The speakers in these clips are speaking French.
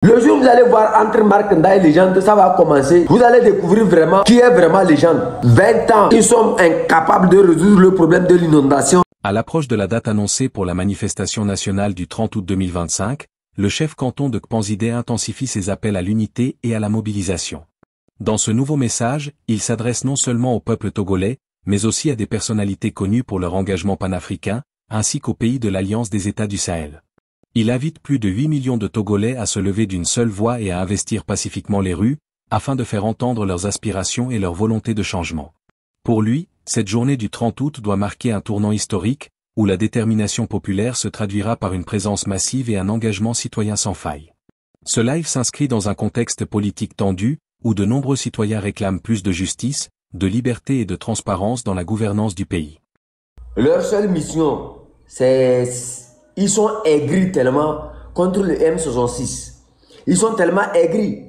Le jour où vous allez voir entre Marc Nda et Légende, ça va commencer. Vous allez découvrir vraiment qui est vraiment Légende. 20 ans, ils sont incapables de résoudre le problème de l'inondation. À l'approche de la date annoncée pour la manifestation nationale du 30 août 2025, le chef canton de Kpanzidé intensifie ses appels à l'unité et à la mobilisation. Dans ce nouveau message, il s'adresse non seulement au peuple togolais, mais aussi à des personnalités connues pour leur engagement panafricain, ainsi qu'aux pays de l'Alliance des États du Sahel. Il invite plus de 8 millions de Togolais à se lever d'une seule voix et à investir pacifiquement les rues, afin de faire entendre leurs aspirations et leur volonté de changement. Pour lui, cette journée du 30 août doit marquer un tournant historique, où la détermination populaire se traduira par une présence massive et un engagement citoyen sans faille. Ce live s'inscrit dans un contexte politique tendu, où de nombreux citoyens réclament plus de justice, de liberté et de transparence dans la gouvernance du pays. Leur seule mission, c'est... Ils sont aigris tellement contre le M66. Ils sont tellement aigris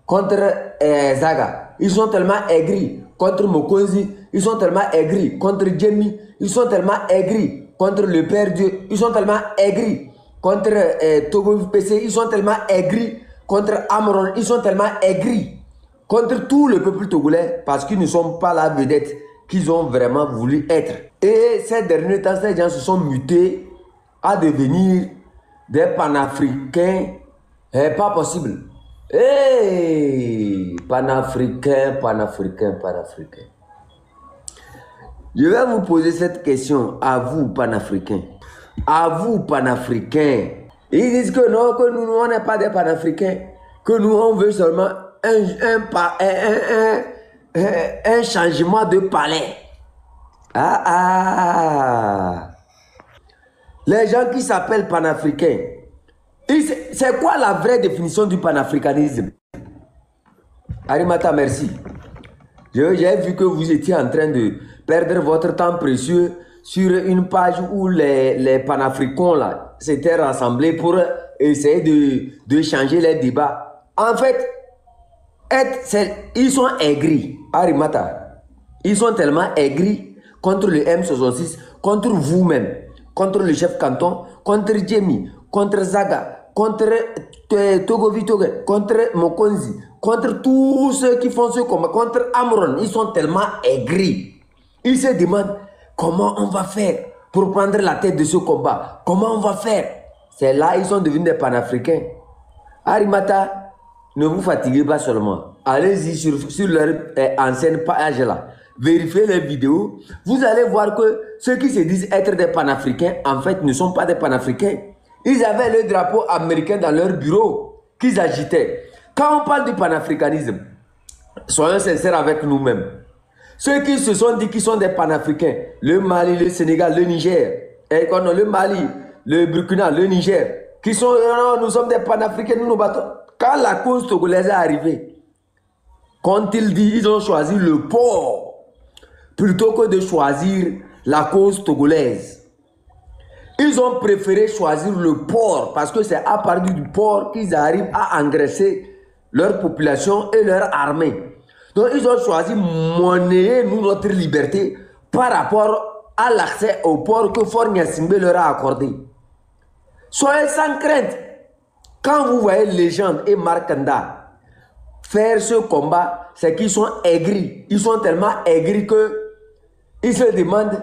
contre Zaga. Ils sont tellement aigris contre Mokonzi. Ils sont tellement aigris contre Djemi. Ils sont tellement aigris contre le Père Dieu. Ils sont tellement aigris contre Togo PC. Ils sont tellement aigris contre Amron. Ils sont tellement aigris contre tout le peuple togolais parce qu'ils ne sont pas la vedette qu'ils ont vraiment voulu être. Et ces derniers temps, ces gens se sont mutés à devenir des panafricains, pas possible. Hey, panafricain. Je vais vous poser cette question à vous, panafricains. À vous, panafricains. Ils disent que non, que nous, on n'est pas des panafricains. Que nous, on veut seulement un changement de palais. Les gens qui s'appellent panafricains, c'est quoi la vraie définition du panafricanisme? Arimata, merci. J'ai vu que vous étiez en train de perdre votre temps précieux sur une page où les panafricains là s'étaient rassemblés pour essayer de changer les débats. En fait, ils sont aigris. Arimata, ils sont tellement aigris contre le M66, contre vous-même, contre le chef canton, contre Djemi, contre Zaga, contre Togo Vitoge, contre Mokonzi, contre tous ceux qui font ce combat, contre Amron. Ils sont tellement aigris. Ils se demandent comment on va faire pour prendre la tête de ce combat. Comment on va faire? C'est là ils sont devenus des panafricains. Arimata, ne vous fatiguez pas seulement. Allez-y sur leur ancienne page là. Vérifiez les vidéos. Vous allez voir que ceux qui se disent être des panafricains, en fait, ne sont pas des panafricains. Ils avaient le drapeau américain dans leur bureau qu'ils agitaient. Quand on parle du panafricanisme, soyons sincères avec nous-mêmes. Ceux qui se sont dit qu'ils sont des panafricains, le Mali, le Sénégal, le Niger, le Mali, le Burkina, le Niger, qui sont, non, nous sommes des panafricains, nous nous battons. Quand la cause togolaise est arrivée, quand ils disent, ils ont choisi le port plutôt que de choisir la cause togolaise. Ils ont préféré choisir le port parce que c'est à partir du port qu'ils arrivent à engraisser leur population et leur armée. Donc ils ont choisi monnayer nous notre liberté par rapport à l'accès au port que Fort Gnassingbé leur a accordé. Soyez sans crainte. Quand vous voyez Légende et Marc Nda faire ce combat, c'est qu'ils sont aigris. Ils sont tellement aigris que ils se demandent,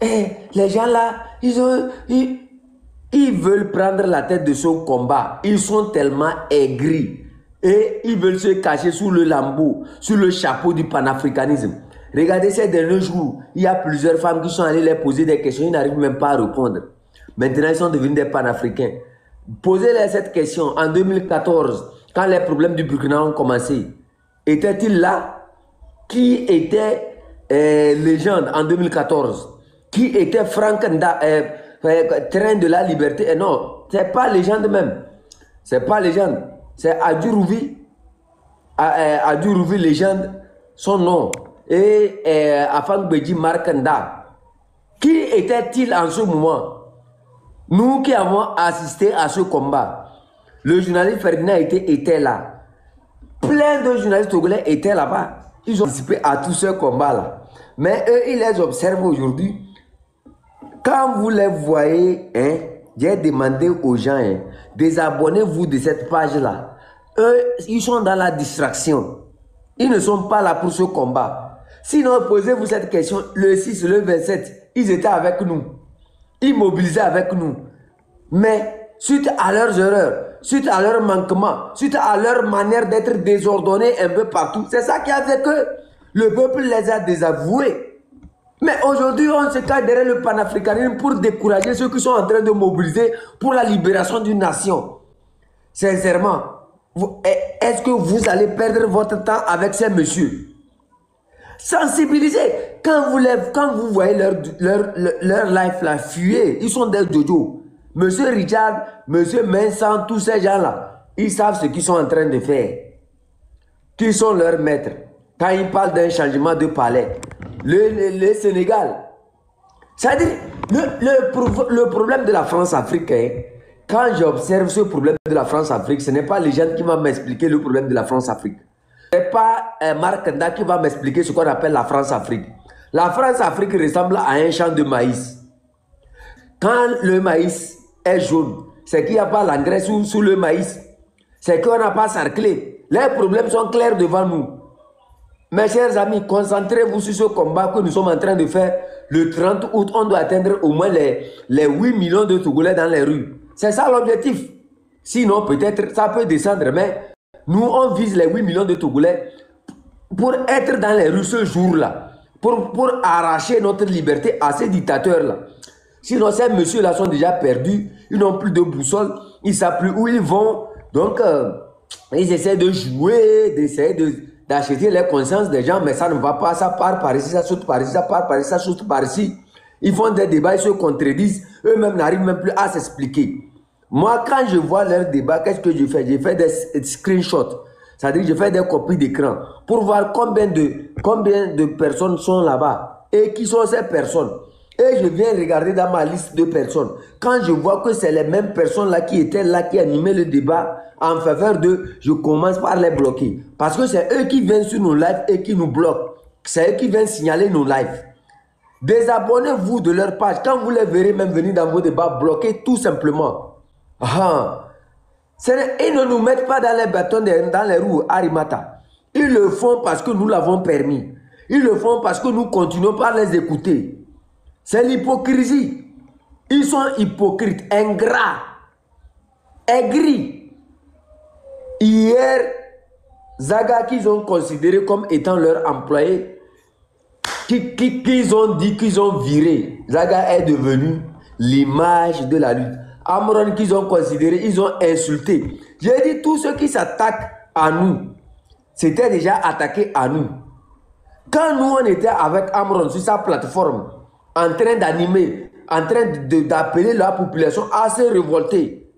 les gens là, ils veulent prendre la tête de ce combat. Ils sont tellement aigris. Et ils veulent se cacher sous le lambeau, sous le chapeau du panafricanisme. Regardez ces derniers jours, il y a plusieurs femmes qui sont allées leur poser des questions, ils n'arrivent même pas à répondre. Maintenant, ils sont devenus des panafricains. Posez-leur cette question en 2014, quand les problèmes du Burkina ont commencé. Était-il là? Qui était Légende en 2014? Qui était Frank Nda, Train de la Liberté? Non, c'est pas Légende même. C'est pas Légende. C'est Adjurouvi. Adjurouvi Légende, son nom. Et Afang Beji Marc Nda. Qui était-il en ce moment? Nous qui avons assisté à ce combat, le journaliste Ferdinand était là. Plein de journalistes togolais étaient là-bas. Ils ont participé à tous ces combats-là. Mais eux, ils les observent aujourd'hui. Quand vous les voyez j'ai demandé aux gens, hein, désabonnez-vous de cette page-là. Eux, ils sont dans la distraction. Ils ne sont pas là pour ce combat. Sinon, posez-vous cette question, le 6, le 27, ils étaient avec nous. Ils mobilisaient avec nous. Mais, suite à leurs erreurs, suite à leurs manquements, suite à leur manière d'être désordonnés un peu partout, c'est ça qui a fait que le peuple les a désavoués. Mais aujourd'hui, on se cache derrière le panafricanisme pour décourager ceux qui sont en train de mobiliser pour la libération d'une nation. Sincèrement, est-ce que vous allez perdre votre temps avec ces messieurs? Sensibiliser. Quand vous voyez leur life là, fuyez. Ils sont des dodo. Monsieur Richard, Monsieur Vincent, tous ces gens-là, ils savent ce qu'ils sont en train de faire. Qui sont leurs maîtres? Quand ils parlent d'un changement de palais, le Sénégal. C'est-à-dire, le problème de la France-Afrique, hein, quand j'observe ce problème de la France-Afrique, ce n'est pas les gens qui vont m'expliquer le problème de la France-Afrique. Ce n'est pas Marc Nda qui va m'expliquer ce qu'on appelle la France-Afrique. La France-Afrique ressemble à un champ de maïs. Quand le maïs est jaune, c'est qu'il n'y a pas l'engrais sous le maïs. C'est qu'on n'a pas sarclé. Les problèmes sont clairs devant nous. Mes chers amis, concentrez-vous sur ce combat que nous sommes en train de faire. Le 30 août, on doit atteindre au moins les 8 millions de Togolais dans les rues. C'est ça l'objectif. Sinon, peut-être, ça peut descendre. Mais nous, on vise les 8 millions de Togolais pour être dans les rues ce jour-là. Pour arracher notre liberté à ces dictateurs-là. Sinon, ces messieurs-là sont déjà perdus. Ils n'ont plus de boussole. Ils ne savent plus où ils vont. Donc, ils essaient de jouer, d'essayer d'acheter les consciences des gens, mais ça ne va pas, ça part par ici, ça saute par ici, ça part par ici, ça saute par ici. Ils font des débats, ils se contredisent, eux-mêmes n'arrivent même plus à s'expliquer. Moi, quand je vois leurs débats, qu'est-ce que je fais? Je fais des screenshots, c'est-à-dire je fais des copies d'écran pour voir combien de personnes sont là-bas et qui sont ces personnes. Et je viens regarder dans ma liste de personnes. Quand je vois que c'est les mêmes personnes-là qui étaient là, qui animaient le débat en faveur de, je commence par les bloquer. Parce que c'est eux qui viennent sur nos lives et qui nous bloquent. C'est eux qui viennent signaler nos lives. Désabonnez-vous de leur page. Quand vous les verrez même venir dans vos débats, bloquez tout simplement. Ils ne nous mettent pas dans les bâtons, dans les roues, Arimata. Ils le font parce que nous l'avons permis. Ils le font parce que nous continuons par les écouter. C'est l'hypocrisie. Ils sont hypocrites, ingrats, aigris. Hier, Zaga qu'ils ont considéré comme étant leur employé, qu'ils ont dit qu'ils ont viré. Zaga est devenu l'image de la lutte. Amron qu'ils ont considéré, ils ont insulté. J'ai dit tous ceux qui s'attaquent à nous, c'était déjà attaqué à nous. Quand nous on était avec Amron sur sa plateforme, en train d'animer, en train d'appeler la population à se révolter,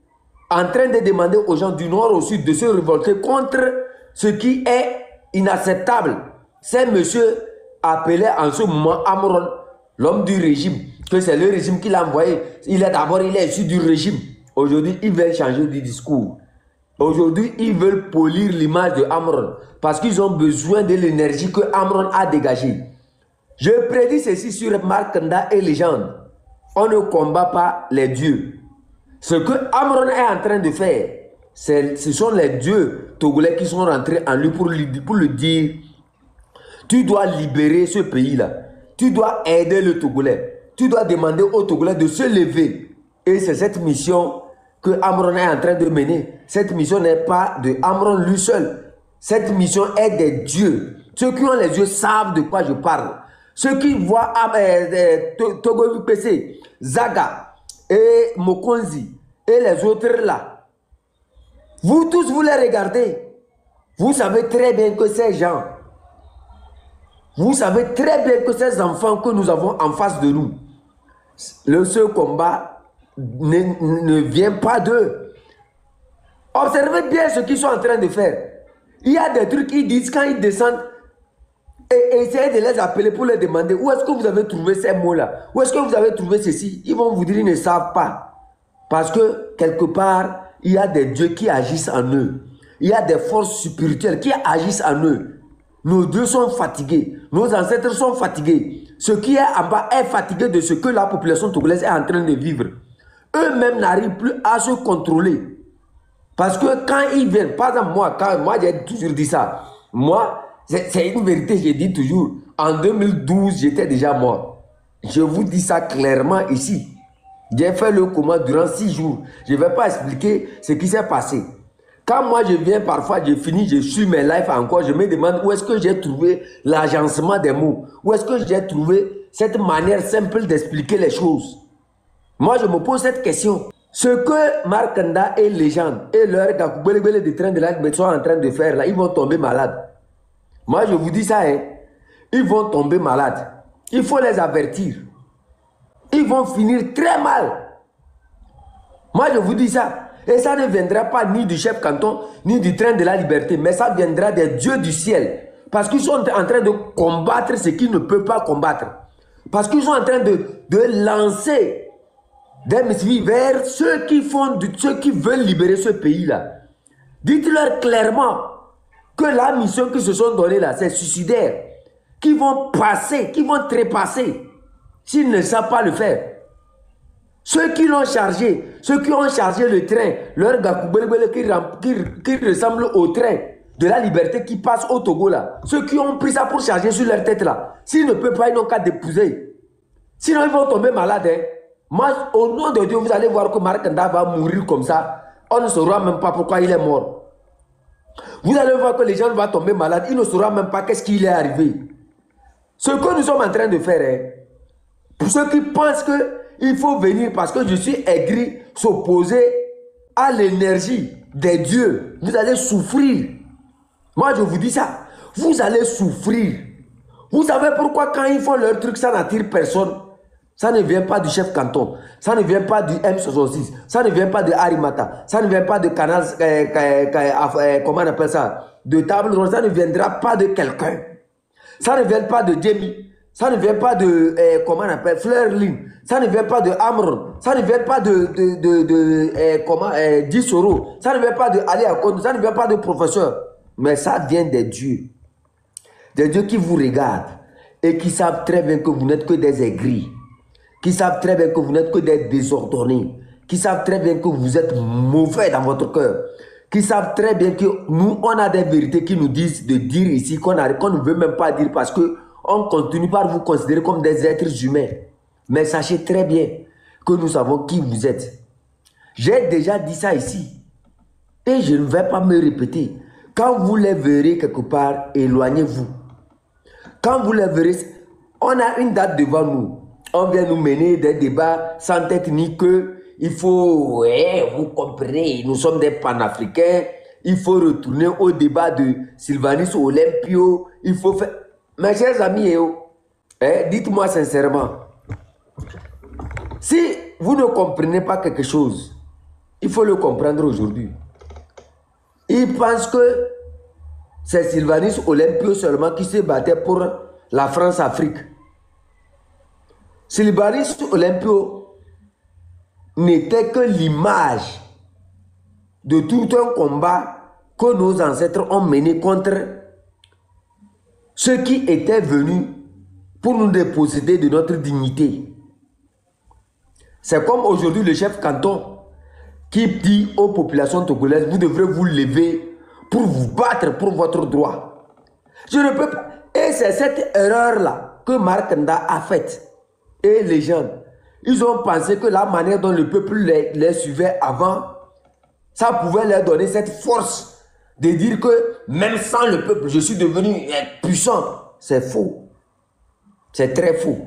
en train de demander aux gens du nord au sud de se révolter contre ce qui est inacceptable. Ces messieurs appelaient en ce moment Amron, l'homme du régime, que c'est le régime qui l'a envoyé. Il est issu du régime. Aujourd'hui, ils veulent changer de discours. Aujourd'hui, ils veulent polir l'image de Amron parce qu'ils ont besoin de l'énergie que Amron a dégagée. Je prédis ceci sur Marc Nda et légende. On ne combat pas les dieux. Ce que Amron est en train de faire, ce sont les dieux togolais qui sont rentrés en lui pour le dire. Tu dois libérer ce pays-là. Tu dois aider le Togolais. Tu dois demander aux Togolais de se lever. Et c'est cette mission que Amron est en train de mener. Cette mission n'est pas de Amron lui seul. Cette mission est des dieux. Ceux qui ont les yeux savent de quoi je parle. Ceux qui voient Togo PC, Zaga et Mokonzi et les autres là, vous tous vous les regardez. Vous savez très bien que ces gens, vous savez très bien que ces enfants que nous avons en face de nous, ce combat ne vient pas d'eux. Observez bien ce qu'ils sont en train de faire. Il y a des trucs qu'ils disent quand ils descendent. Et essayez de les appeler pour leur demander où est-ce que vous avez trouvé ces mots-là. Où est-ce que vous avez trouvé ceci. Ils vont vous dire qu'ils ne savent pas. Parce que quelque part, il y a des dieux qui agissent en eux. Il y a des forces spirituelles qui agissent en eux. Nos dieux sont fatigués. Nos ancêtres sont fatigués. Ce qui est en bas est fatigué de ce que la population togolaise est en train de vivre. eux-mêmes n'arrivent plus à se contrôler. Parce que quand ils viennent, par exemple, moi j'ai toujours dit ça. Moi, c'est une vérité, j'ai dit toujours. En 2012, j'étais déjà mort. Je vous dis ça clairement ici. J'ai fait le coma durant 6 jours. Je ne vais pas expliquer ce qui s'est passé. Quand moi je viens, parfois je finis, je suis mes lives encore, je me demande où est-ce que j'ai trouvé l'agencement des mots. Où est-ce que j'ai trouvé cette manière simple d'expliquer les choses. Moi je me pose cette question. Ce que Markanda et les gens et leurs Gakoubele de train de la sont en train de faire là, ils vont tomber malades. Moi je vous dis ça, hein. Ils vont tomber malades. Il faut les avertir. Ils vont finir très mal. Moi je vous dis ça. Et ça ne viendra pas ni du chef canton, ni du train de la liberté, mais ça viendra des dieux du ciel. Parce qu'ils sont en train de combattre ce qu'ils ne peuvent pas combattre. Parce qu'ils sont en train de lancer des missiles vers ceux qui veulent libérer ce pays-là. Dites-leur clairement que la mission qu'ils se sont donnée là, c'est suicidaire. Qu'ils vont passer, qu'ils vont trépasser, s'ils ne savent pas le faire. Ceux qui l'ont chargé, ceux qui ont chargé le train, leur Gakoubele qui ressemble au train de la liberté qui passe au Togo là, ceux qui ont pris ça pour charger sur leur tête là, s'ils ne peuvent pas, ils n'ont qu'à d'épouser. Sinon ils vont tomber malades. Hein. Moi, au nom de Dieu, vous allez voir que Markanda va mourir comme ça. On ne saura même pas pourquoi il est mort. Vous allez voir que les gens vont tomber malades, ils ne sauront même pas qu'est-ce qui est arrivé. Ce que nous sommes en train de faire, hein, pour ceux qui pensent que il faut venir parce que je suis aigri, s'opposer à l'énergie des dieux. Vous allez souffrir. Moi, je vous dis ça. Vous allez souffrir. Vous savez pourquoi quand ils font leur truc, ça n'attire personne? Ça ne vient pas du chef canton. Ça ne vient pas du M66. Ça ne vient pas de Harimata. Ça ne vient pas de Canal... comment on appelle ça? De Table Ronde. Ça ne viendra pas de quelqu'un. Ça ne vient pas de Djemi. Ça ne vient pas de, comment on appelle, Fleurling. Ça ne vient pas de Amron. Ça ne vient pas de Dissoro. Ça ne vient pas de Ali Akondo. Ça ne vient pas de professeur. Mais ça vient des dieux. Des dieux qui vous regardent. Et qui savent très bien que vous n'êtes que des aigris. Qui savent très bien que vous n'êtes que des désordonnés. Qui savent très bien que vous êtes mauvais dans votre cœur. Qui savent très bien que nous, on a des vérités qui nous disent de dire ici qu'on ne veut même pas dire parce que on continue par vous considérer comme des êtres humains. Mais sachez très bien que nous savons qui vous êtes. J'ai déjà dit ça ici. Et je ne vais pas me répéter. Quand vous les verrez quelque part, éloignez-vous. Quand vous les verrez, on a une date devant nous. On vient nous mener des débats sans tête ni queue. Il faut, vous comprenez, nous sommes des panafricains. Il faut retourner au débat de Sylvanus Olympio. Il faut faire... Mes chers amis, dites-moi sincèrement, si vous ne comprenez pas quelque chose, il faut le comprendre aujourd'hui. Ils pensent que c'est Sylvanus Olympio seulement qui se battait pour la France-Afrique. Sylvanus Olympio n'était que l'image de tout un combat que nos ancêtres ont mené contre ceux qui étaient venus pour nous déposséder de notre dignité. C'est comme aujourd'hui le chef canton qui dit aux populations togolaises, vous devrez vous lever pour vous battre pour votre droit. Je ne peux pas. Et c'est cette erreur-là que Markanda a faite. Et les gens, ils ont pensé que la manière dont le peuple les suivait avant, ça pouvait leur donner cette force de dire que même sans le peuple, je suis devenu puissant. C'est faux. C'est très faux.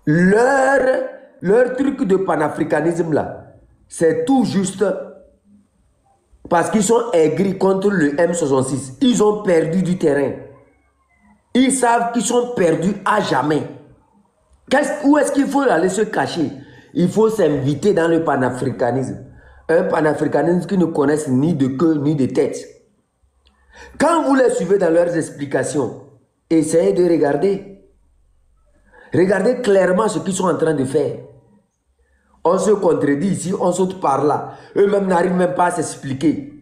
Leur truc de panafricanisme là, c'est tout juste parce qu'ils sont aigris contre le M66. Ils ont perdu du terrain. Ils savent qu'ils sont perdus à jamais. Où est-ce qu'il faut aller se cacher? Il faut s'inviter dans le panafricanisme. Un panafricanisme qui ne connaissent ni de queue ni de tête. Quand vous les suivez dans leurs explications, essayez de regarder. Regardez clairement ce qu'ils sont en train de faire. On se contredit ici, on saute par là. Eux-mêmes n'arrivent même pas à s'expliquer.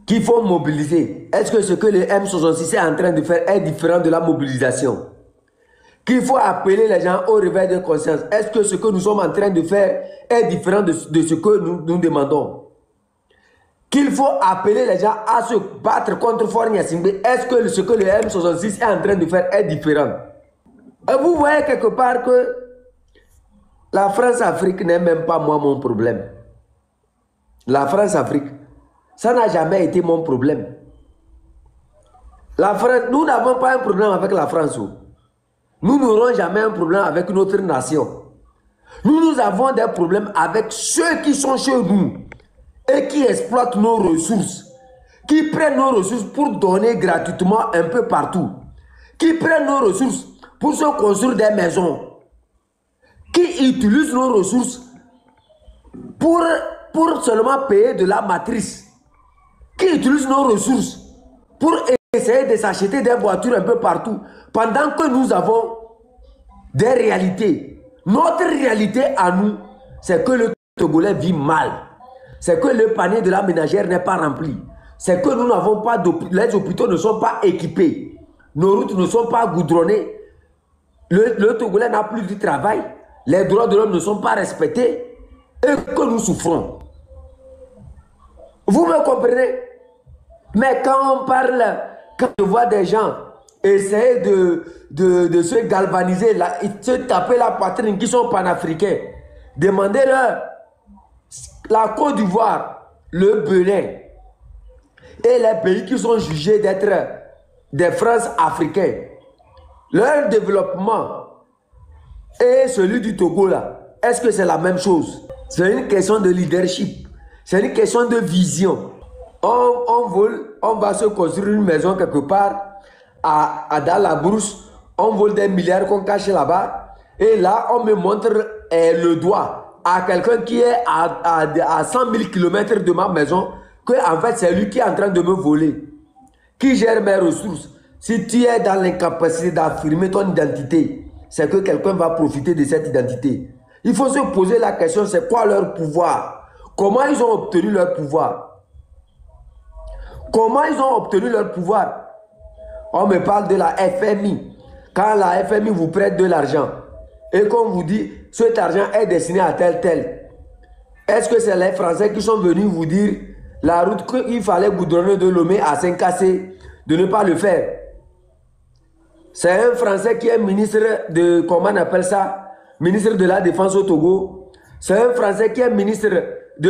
Qu'il faut mobiliser. Est-ce que ce que le M66 est en train de faire est différent de la mobilisation? qu'il faut appeler les gens au réveil de conscience. Est-ce que ce que nous sommes en train de faire est différent de ce que nous demandons? Qu'il faut appeler les gens à se battre contre Faure Gnassingbé. Est-ce que ce que le M66 est en train de faire est différent? Et vous voyez quelque part que la France-Afrique n'est même pas moi mon problème. La France-Afrique, ça n'a jamais été mon problème. La France, nous n'avons pas un problème avec la France. Nous n'aurons jamais un problème avec notre nation. Nous avons des problèmes avec ceux qui sont chez nous et qui exploitent nos ressources, qui prennent nos ressources pour donner gratuitement un peu partout, qui prennent nos ressources pour se construire des maisons, qui utilisent nos ressources pour seulement payer de la matrice, qui utilisent nos ressources pour essayer de s'acheter des voitures un peu partout, pendant que nous avons des réalités. Notre réalité à nous, c'est que le Togolais vit mal. C'est que le panier de la ménagère n'est pas rempli. C'est que nous n'avons pas les hôpitaux ne sont pas équipés. Nos routes ne sont pas goudronnées. Le Togolais n'a plus de travail. Les droits de l'homme ne sont pas respectés. Et que nous souffrons. Vous me comprenez? Mais quand on parle, quand je vois des gens essayer de se galvaniser, se taper la poitrine, qui sont panafricains, demandez-leur la Côte d'Ivoire, le Bénin et les pays qui sont jugés d'être des France africains, leur développement et celui du Togo là, est-ce que c'est la même chose? C'est une question de leadership, c'est une question de vision. On va se construire une maison quelque part dans la brousse, on vole des milliards qu'on cache là-bas et là on me montre le doigt à quelqu'un qui est à 100 000 km de ma maison, que en fait c'est lui qui est en train de me voler, qui gère mes ressources. Si tu es dans l'incapacité d'affirmer ton identité, c'est que quelqu'un va profiter de cette identité. Il faut se poser la question, c'est quoi leur pouvoir? Comment ils ont obtenu leur pouvoir? Comment ils ont obtenu leur pouvoir? On me parle de la FMI. Quand la FMI vous prête de l'argent et qu'on vous dit cet argent est destiné à tel. Est-ce que c'est les Français qui sont venus vous dire la route qu'il fallait goudronner de Lomé à Saint-Cassé, de ne pas le faire? C'est un Français qui est ministre de, comment on appelle ça, ministre de la Défense au Togo. C'est un Français qui est ministre de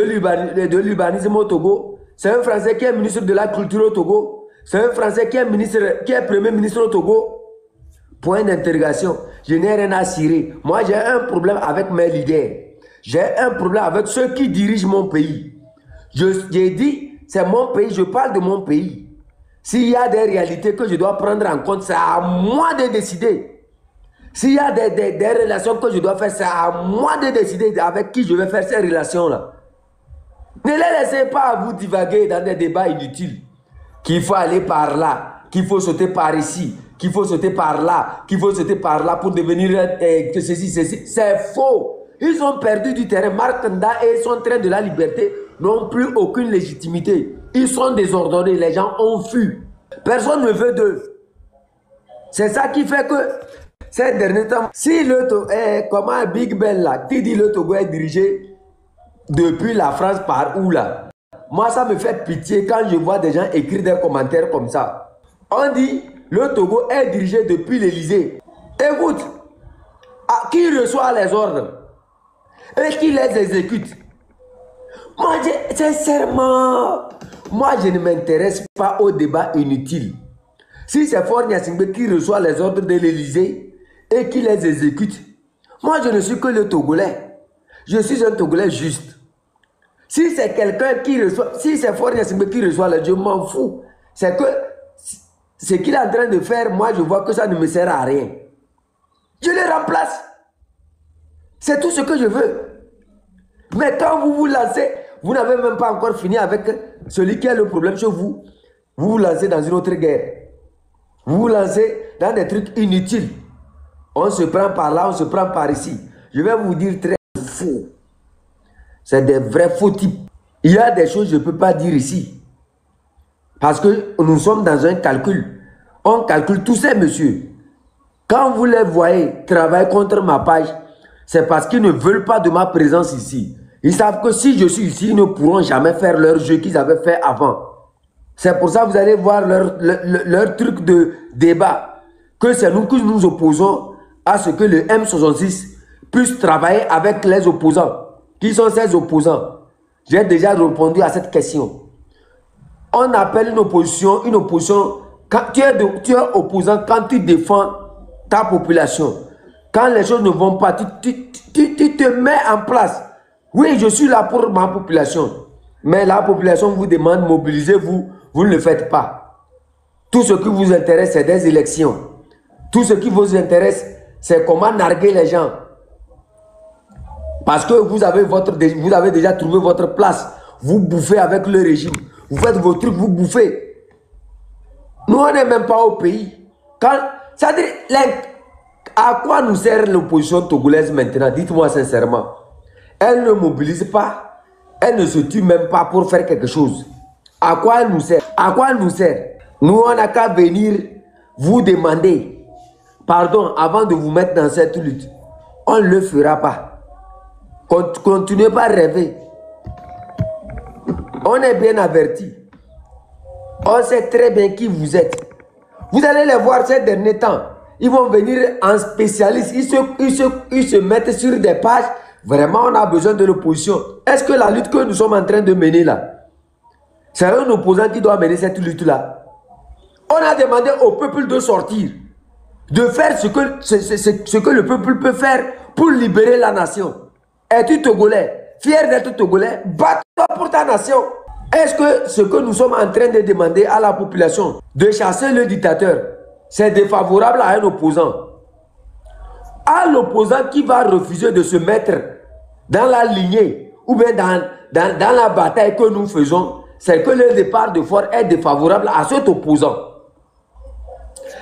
l'urbanisme au Togo. C'est un Français qui est ministre de la Culture au Togo. C'est un Français qui est Premier ministre au Togo. Point d'interrogation. Je n'ai rien à cirer. Moi, j'ai un problème avec mes leaders. J'ai un problème avec ceux qui dirigent mon pays. J'ai dit, c'est mon pays, je parle de mon pays. S'il y a des réalités que je dois prendre en compte, c'est à moi de décider. S'il y a des relations que je dois faire, c'est à moi de décider avec qui je vais faire ces relations-là. Ne les laissez pas à vous divaguer dans des débats inutiles. Qu'il faut aller par là, qu'il faut sauter par ici, qu'il faut sauter par là, qu'il faut sauter par là pour devenir que ceci. C'est faux. Ils ont perdu du terrain. Marc Nda et son train de la liberté n'ont plus aucune légitimité. Ils sont désordonnés. Les gens ont fui. Personne ne veut d'eux. C'est ça qui fait que ces derniers temps, si le Togo est comme un Big Ben là, qui dit le Togo est dirigé depuis la France par où là? Moi, ça me fait pitié quand je vois des gens écrire des commentaires comme ça. On dit le Togo est dirigé depuis l'Élysée. Écoute, qui reçoit les ordres et qui les exécute? Moi, sincèrement, moi, je ne m'intéresse pas au débat inutile. Si c'est Faure Gnassingbé qui reçoit les ordres de l'Élysée et qui les exécute, moi, je ne suis que le Togolais. Je suis un Togolais juste. Si c'est quelqu'un qui reçoit, si c'est Faure Gnassingbé qui reçoit les, je m'en fous. C'est que ce qu'il est en train de faire, moi, je vois que ça ne me sert à rien. Je le remplace. C'est tout ce que je veux. Mais quand vous vous lancez, vous n'avez même pas encore fini avec celui qui a le problème chez vous. Vous vous lancez dans une autre guerre. Vous vous lancez dans des trucs inutiles. On se prend par là, on se prend par ici. Je vais vous dire très faux. C'est des vrais faux types. Il y a des choses que je ne peux pas dire ici. Parce que nous sommes dans un calcul. On calcule tous ces messieurs. Quand vous les voyez travailler contre ma page, c'est parce qu'ils ne veulent pas de ma présence ici. Ils savent que si je suis ici, ils ne pourront jamais faire leur jeu qu'ils avaient fait avant. C'est pour ça que vous allez voir leur truc de débat. Que c'est nous que nous opposons à ce que le M66 puisse travailler avec les opposants. Qui sont ces opposants? J'ai déjà répondu à cette question. On appelle une opposition, quand tu es opposant quand tu défends ta population. Quand les choses ne vont pas, tu te mets en place. Oui, je suis là pour ma population. Mais la population vous demande, mobilisez-vous, vous ne le faites pas. Tout ce qui vous intéresse, c'est des élections. Tout ce qui vous intéresse, c'est comment narguer les gens. Parce que vous avez déjà trouvé votre place. Vous bouffez avec le régime. Vous faites vos trucs, vous bouffez. Nous, on n'est même pas au pays. C'est-à-dire, à quoi nous sert l'opposition togolaise maintenant? Dites-moi sincèrement. Elle ne mobilise pas. Elle ne se tue même pas pour faire quelque chose. À quoi elle nous sert? À quoi elle nous sert? Nous, on n'a qu'à venir vous demander pardon avant de vous mettre dans cette lutte. On ne le fera pas. Continuez pas à rêver. On est bien averti. On sait très bien qui vous êtes. Vous allez les voir ces derniers temps. Ils vont venir en spécialiste. Ils se mettent sur des pages. Vraiment, on a besoin de l'opposition. Est-ce que la lutte que nous sommes en train de mener là, c'est un opposant qui doit mener cette lutte-là? On a demandé au peuple de sortir, de faire ce que le peuple peut faire pour libérer la nation. Es-tu Togolais? Fier d'être Togolais? Bats-toi pour ta nation. Est-ce que ce que nous sommes en train de demander à la population, de chasser le dictateur, c'est défavorable à un opposant? À l'opposant qui va refuser de se mettre dans la lignée ou bien dans la bataille que nous faisons, c'est que le départ de force est défavorable à cet opposant.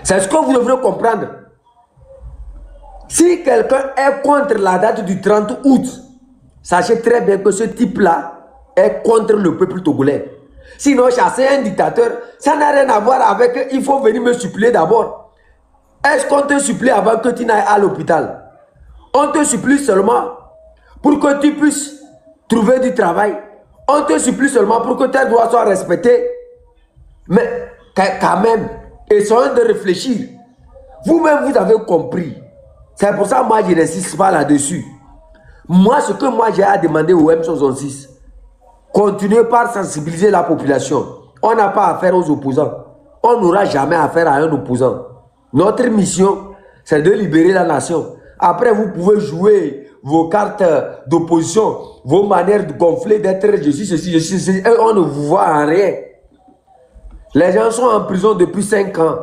C'est ce que vous devrez comprendre. Si quelqu'un est contre la date du 30 août, sachez très bien que ce type-là est contre le peuple togolais. Sinon, chasser un dictateur, ça n'a rien à voir avec « il faut venir me suppléer d'abord ». Est-ce qu'on te supplie avant que tu n'ailles à l'hôpital? On te supplie seulement pour que tu puisses trouver du travail. On te supplie seulement pour que tes droits soient respectés. Mais quand même, essayons de réfléchir. Vous-même, vous avez compris. C'est pour ça que moi, je n'insiste pas là-dessus. Moi, ce que moi j'ai à demander au M66, continuez par sensibiliser la population. On n'a pas affaire aux opposants. On n'aura jamais affaire à un opposant. Notre mission, c'est de libérer la nation. Après, vous pouvez jouer vos cartes d'opposition, vos manières de gonfler, d'être je suis ceci, et on ne vous voit en rien. Les gens sont en prison depuis 5 ans.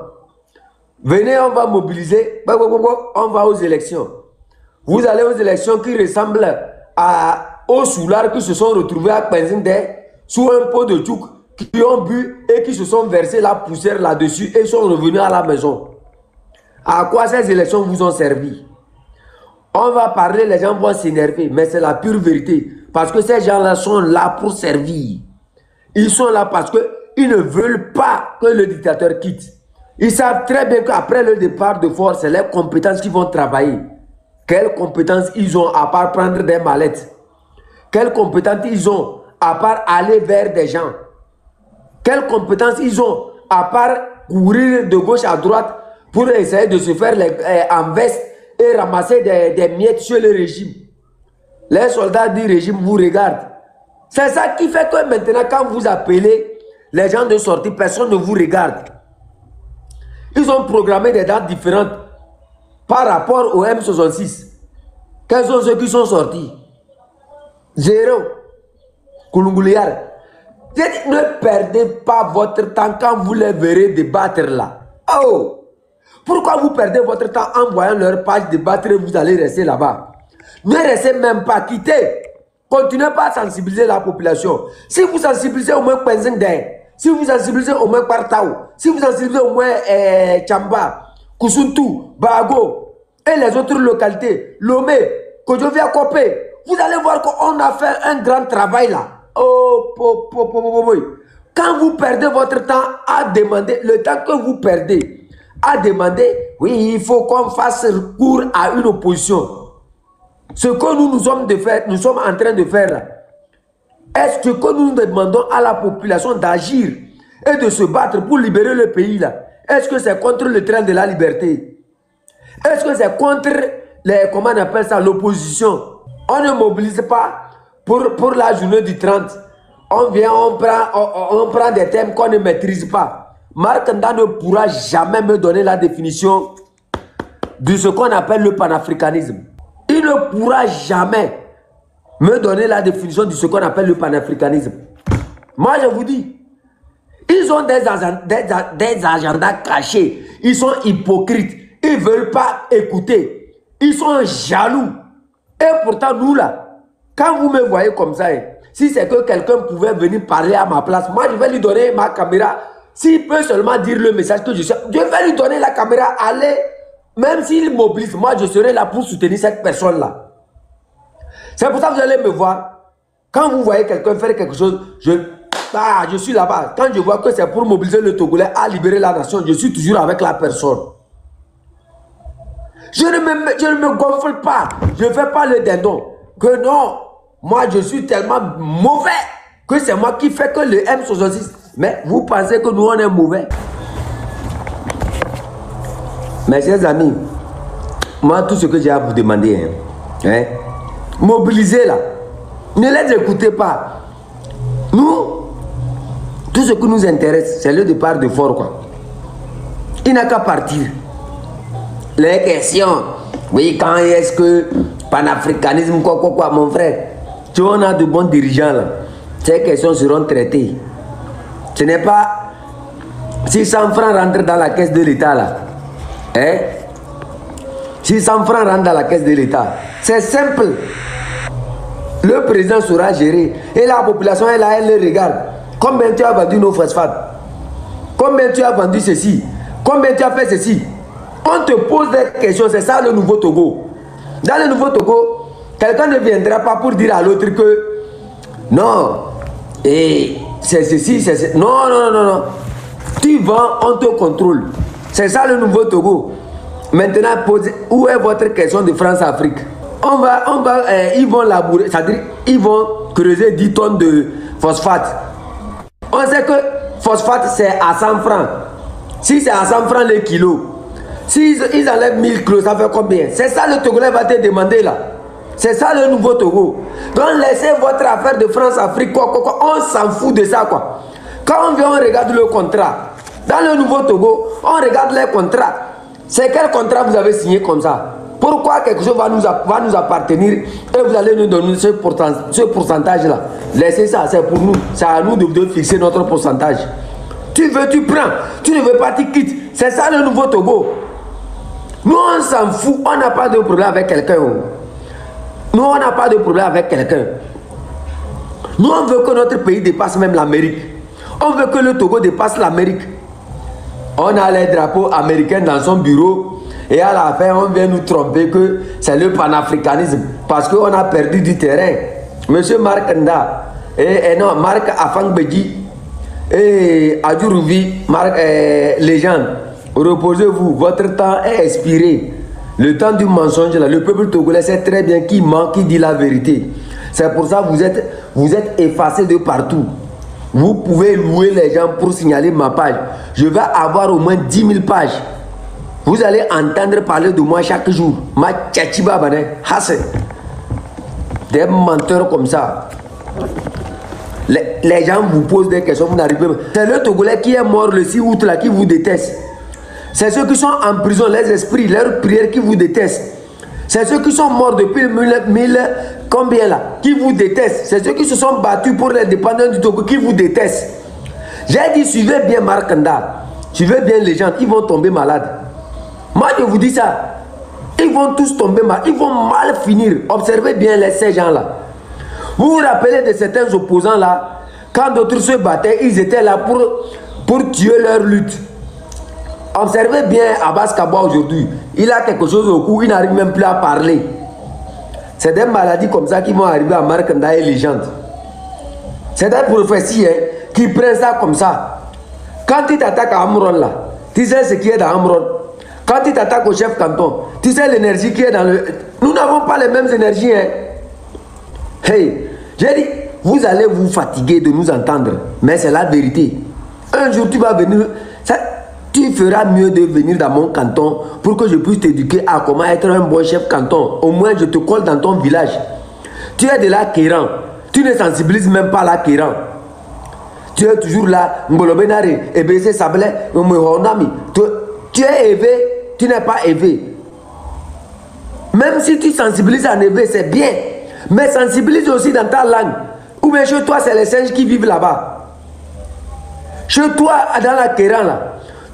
Venez, on va mobiliser, on va aux élections. Vous allez aux élections qui ressemblent aux soulards qui se sont retrouvés à Penzinde sous un pot de tchouk, qui ont bu et qui se sont versés la poussière là-dessus et sont revenus à la maison. À quoi ces élections vous ont servi? On va parler, les gens vont s'énerver, mais c'est la pure vérité. Parce que ces gens-là sont là pour servir. Ils sont là parce qu'ils ne veulent pas que le dictateur quitte. Ils savent très bien qu'après le départ de force, c'est les compétences qui vont travailler. Quelles compétences ils ont à part prendre des mallettes? Quelles compétences ils ont à part aller vers des gens? Quelles compétences ils ont à part courir de gauche à droite pour essayer de se faire en veste et ramasser des miettes sur le régime? Les soldats du régime vous regardent. C'est ça qui fait que maintenant, quand vous appelez les gens de sortie, personne ne vous regarde. Ils ont programmé des dates différentes par rapport au M66. Quels sont ceux qui sont sortis? Zéro. Koulungouliar. Ne perdez pas votre temps quand vous les verrez débattre là. Oh! Pourquoi vous perdez votre temps en voyant leur page débattre et vous allez rester là-bas? Ne restez même pas, quittez. Continuez pas à sensibiliser la population. Si vous sensibilisez au moins Penzinde, si vous sensibilisez au moins Partao, si vous sensibilisez au moins Chamba, Kusuntu, Bago et les autres localités, Lomé, Kodjovia Kopé, vous allez voir qu'on a fait un grand travail là. Oh, quand vous perdez votre temps à demander, le temps que vous perdez a demandé, oui, il faut qu'on fasse recours à une opposition. Ce que nous sommes en train de faire, est-ce que nous demandons à la population d'agir et de se battre pour libérer le pays là? Est-ce que c'est contre le train de la liberté? Est-ce que c'est contre comment on appelle ça, l'opposition? On ne mobilise pas pour la journée du 30. On vient, on prend des thèmes qu'on ne maîtrise pas. Markanda ne pourra jamais me donner la définition de ce qu'on appelle le panafricanisme. Il ne pourra jamais me donner la définition de ce qu'on appelle le panafricanisme. Moi, je vous dis, ils ont des agendas cachés. Ils sont hypocrites. Ils ne veulent pas écouter. Ils sont jaloux. Et pourtant, nous là, quand vous me voyez comme ça, si c'est que quelqu'un pouvait venir parler à ma place, moi, je vais lui donner ma caméra. S'il peut seulement dire le message que je sais, je vais lui donner la caméra, aller. Même s'il mobilise, moi, je serai là pour soutenir cette personne-là. C'est pour ça que vous allez me voir. Quand vous voyez quelqu'un faire quelque chose, je suis là-bas. Quand je vois que c'est pour mobiliser le Togolais à libérer la nation, je suis toujours avec la personne. Je ne me gonfle pas. Je ne fais pas le dindon. Que non, moi, je suis tellement mauvais que c'est moi qui fais que le M66. Mais vous pensez que nous, on est mauvais? Mes chers amis, moi, tout ce que j'ai à vous demander, mobilisez là. Ne les écoutez pas. Nous, tout ce qui nous intéresse, c'est le départ de Fort, quoi. Il n'a qu'à partir. Les questions, oui, quand est-ce que panafricanisme, quoi, mon frère, tu en as de bons dirigeants là. Ces questions seront traitées. Ce n'est pas 600 francs rentrent dans la caisse de l'État là. 600 francs rentrent dans la caisse de l'État. C'est simple. Le président saura gérer. Et la population est là, elle le regarde. Combien tu as vendu nos phosphates? Combien tu as vendu ceci? Combien tu as fait ceci? On te pose des questions, c'est ça le nouveau Togo. Dans le nouveau Togo, quelqu'un ne viendra pas pour dire à l'autre que non, et c'est ceci, c'est ceci. Non, non, non, non. Tu vends, on te contrôle. C'est ça le nouveau Togo. Maintenant, où est votre question de France-Afrique? Ils vont labourer, c'est-à-dire ils vont creuser 10 tonnes de phosphate. On sait que phosphate c'est à 100 francs. Si c'est à 100 francs le kilo, si ils enlèvent 1000 kilos, ça fait combien? C'est ça le Togolais va te demander là. C'est ça le nouveau Togo. Donc laissez votre affaire de France-Afrique, quoi. On s'en fout de ça, quoi. Quand on vient, on regarde le contrat. Dans le nouveau Togo, on regarde les contrats. C'est quel contrat vous avez signé comme ça? Pourquoi quelque chose va nous appartenir et vous allez nous donner ce pourcentage-là? Laissez ça, c'est pour nous. C'est à nous de fixer notre pourcentage. Tu veux, tu prends. Tu ne veux pas, tu quittes. C'est ça le nouveau Togo. Nous, on s'en fout. On n'a pas de problème avec quelqu'un. Nous, on n'a pas de problème avec quelqu'un. Nous, on veut que notre pays dépasse même l'Amérique. On veut que le Togo dépasse l'Amérique. On a les drapeaux américains dans son bureau. Et à la fin, on vient nous tromper que c'est le panafricanisme. Parce qu'on a perdu du terrain. Monsieur Mark Nda, Marc Afang-Beji et Adjurouvi, légende. Reposez-vous, votre temps est expiré. Le temps du mensonge, là, le peuple togolais sait très bien qui ment, qui dit la vérité. C'est pour ça que vous êtes effacés de partout. Vous pouvez louer les gens pour signaler ma page. Je vais avoir au moins 10 000 pages. Vous allez entendre parler de moi chaque jour. Ma tchatchiba bane, hasse. Des menteurs comme ça. Les gens vous posent des questions, vous n'arrivez pas. C'est le Togolais qui est mort le 6 août là qui vous déteste. C'est ceux qui sont en prison, les esprits, leurs prières qui vous détestent. C'est ceux qui sont morts depuis 1000, combien là, qui vous détestent. C'est ceux qui se sont battus pour l'indépendance du Togo qui vous détestent. J'ai dit, suivez bien Mark Nda. Suivez bien les gens, ils vont tomber malades. Moi, je vous dis ça. Ils vont tous tomber malades. Ils vont mal finir. Observez bien ces gens-là. Vous vous rappelez de certains opposants là, quand d'autres se battaient, ils étaient là pour tuer leur lutte. Observez bien Abbas Kaba aujourd'hui. Il a quelque chose au cou, il n'arrive même plus à parler. C'est des maladies comme ça qui vont arriver à Mark Nda et les gens. C'est des prophéties qui prennent ça comme ça. Quand ils t'attaquent à Amouron là, Tu sais ce qui est dans Amron. Quand tu t'attaques au chef canton, tu sais l'énergie qui est dans le... Nous n'avons pas les mêmes énergies. Hein. Hey, j'ai dit, vous allez vous fatiguer de nous entendre, mais c'est la vérité. Un jour, tu vas venir... Tu feras mieux de venir dans mon canton pour que je puisse t'éduquer à comment être un bon chef canton. Au moins, je te colle dans ton village. Tu es de la Kéran. Tu ne sensibilises même pas la Kéran. Tu es toujours là, Ngolobenare, Ebese Sablé, Mouhonami. Tu es élevé, tu n'es pas élevé. Même si tu sensibilises en élevé, c'est bien. Mais sensibilise aussi dans ta langue. Ou bien chez toi, c'est les singes qui vivent là-bas. Chez toi, dans la Kéran, là,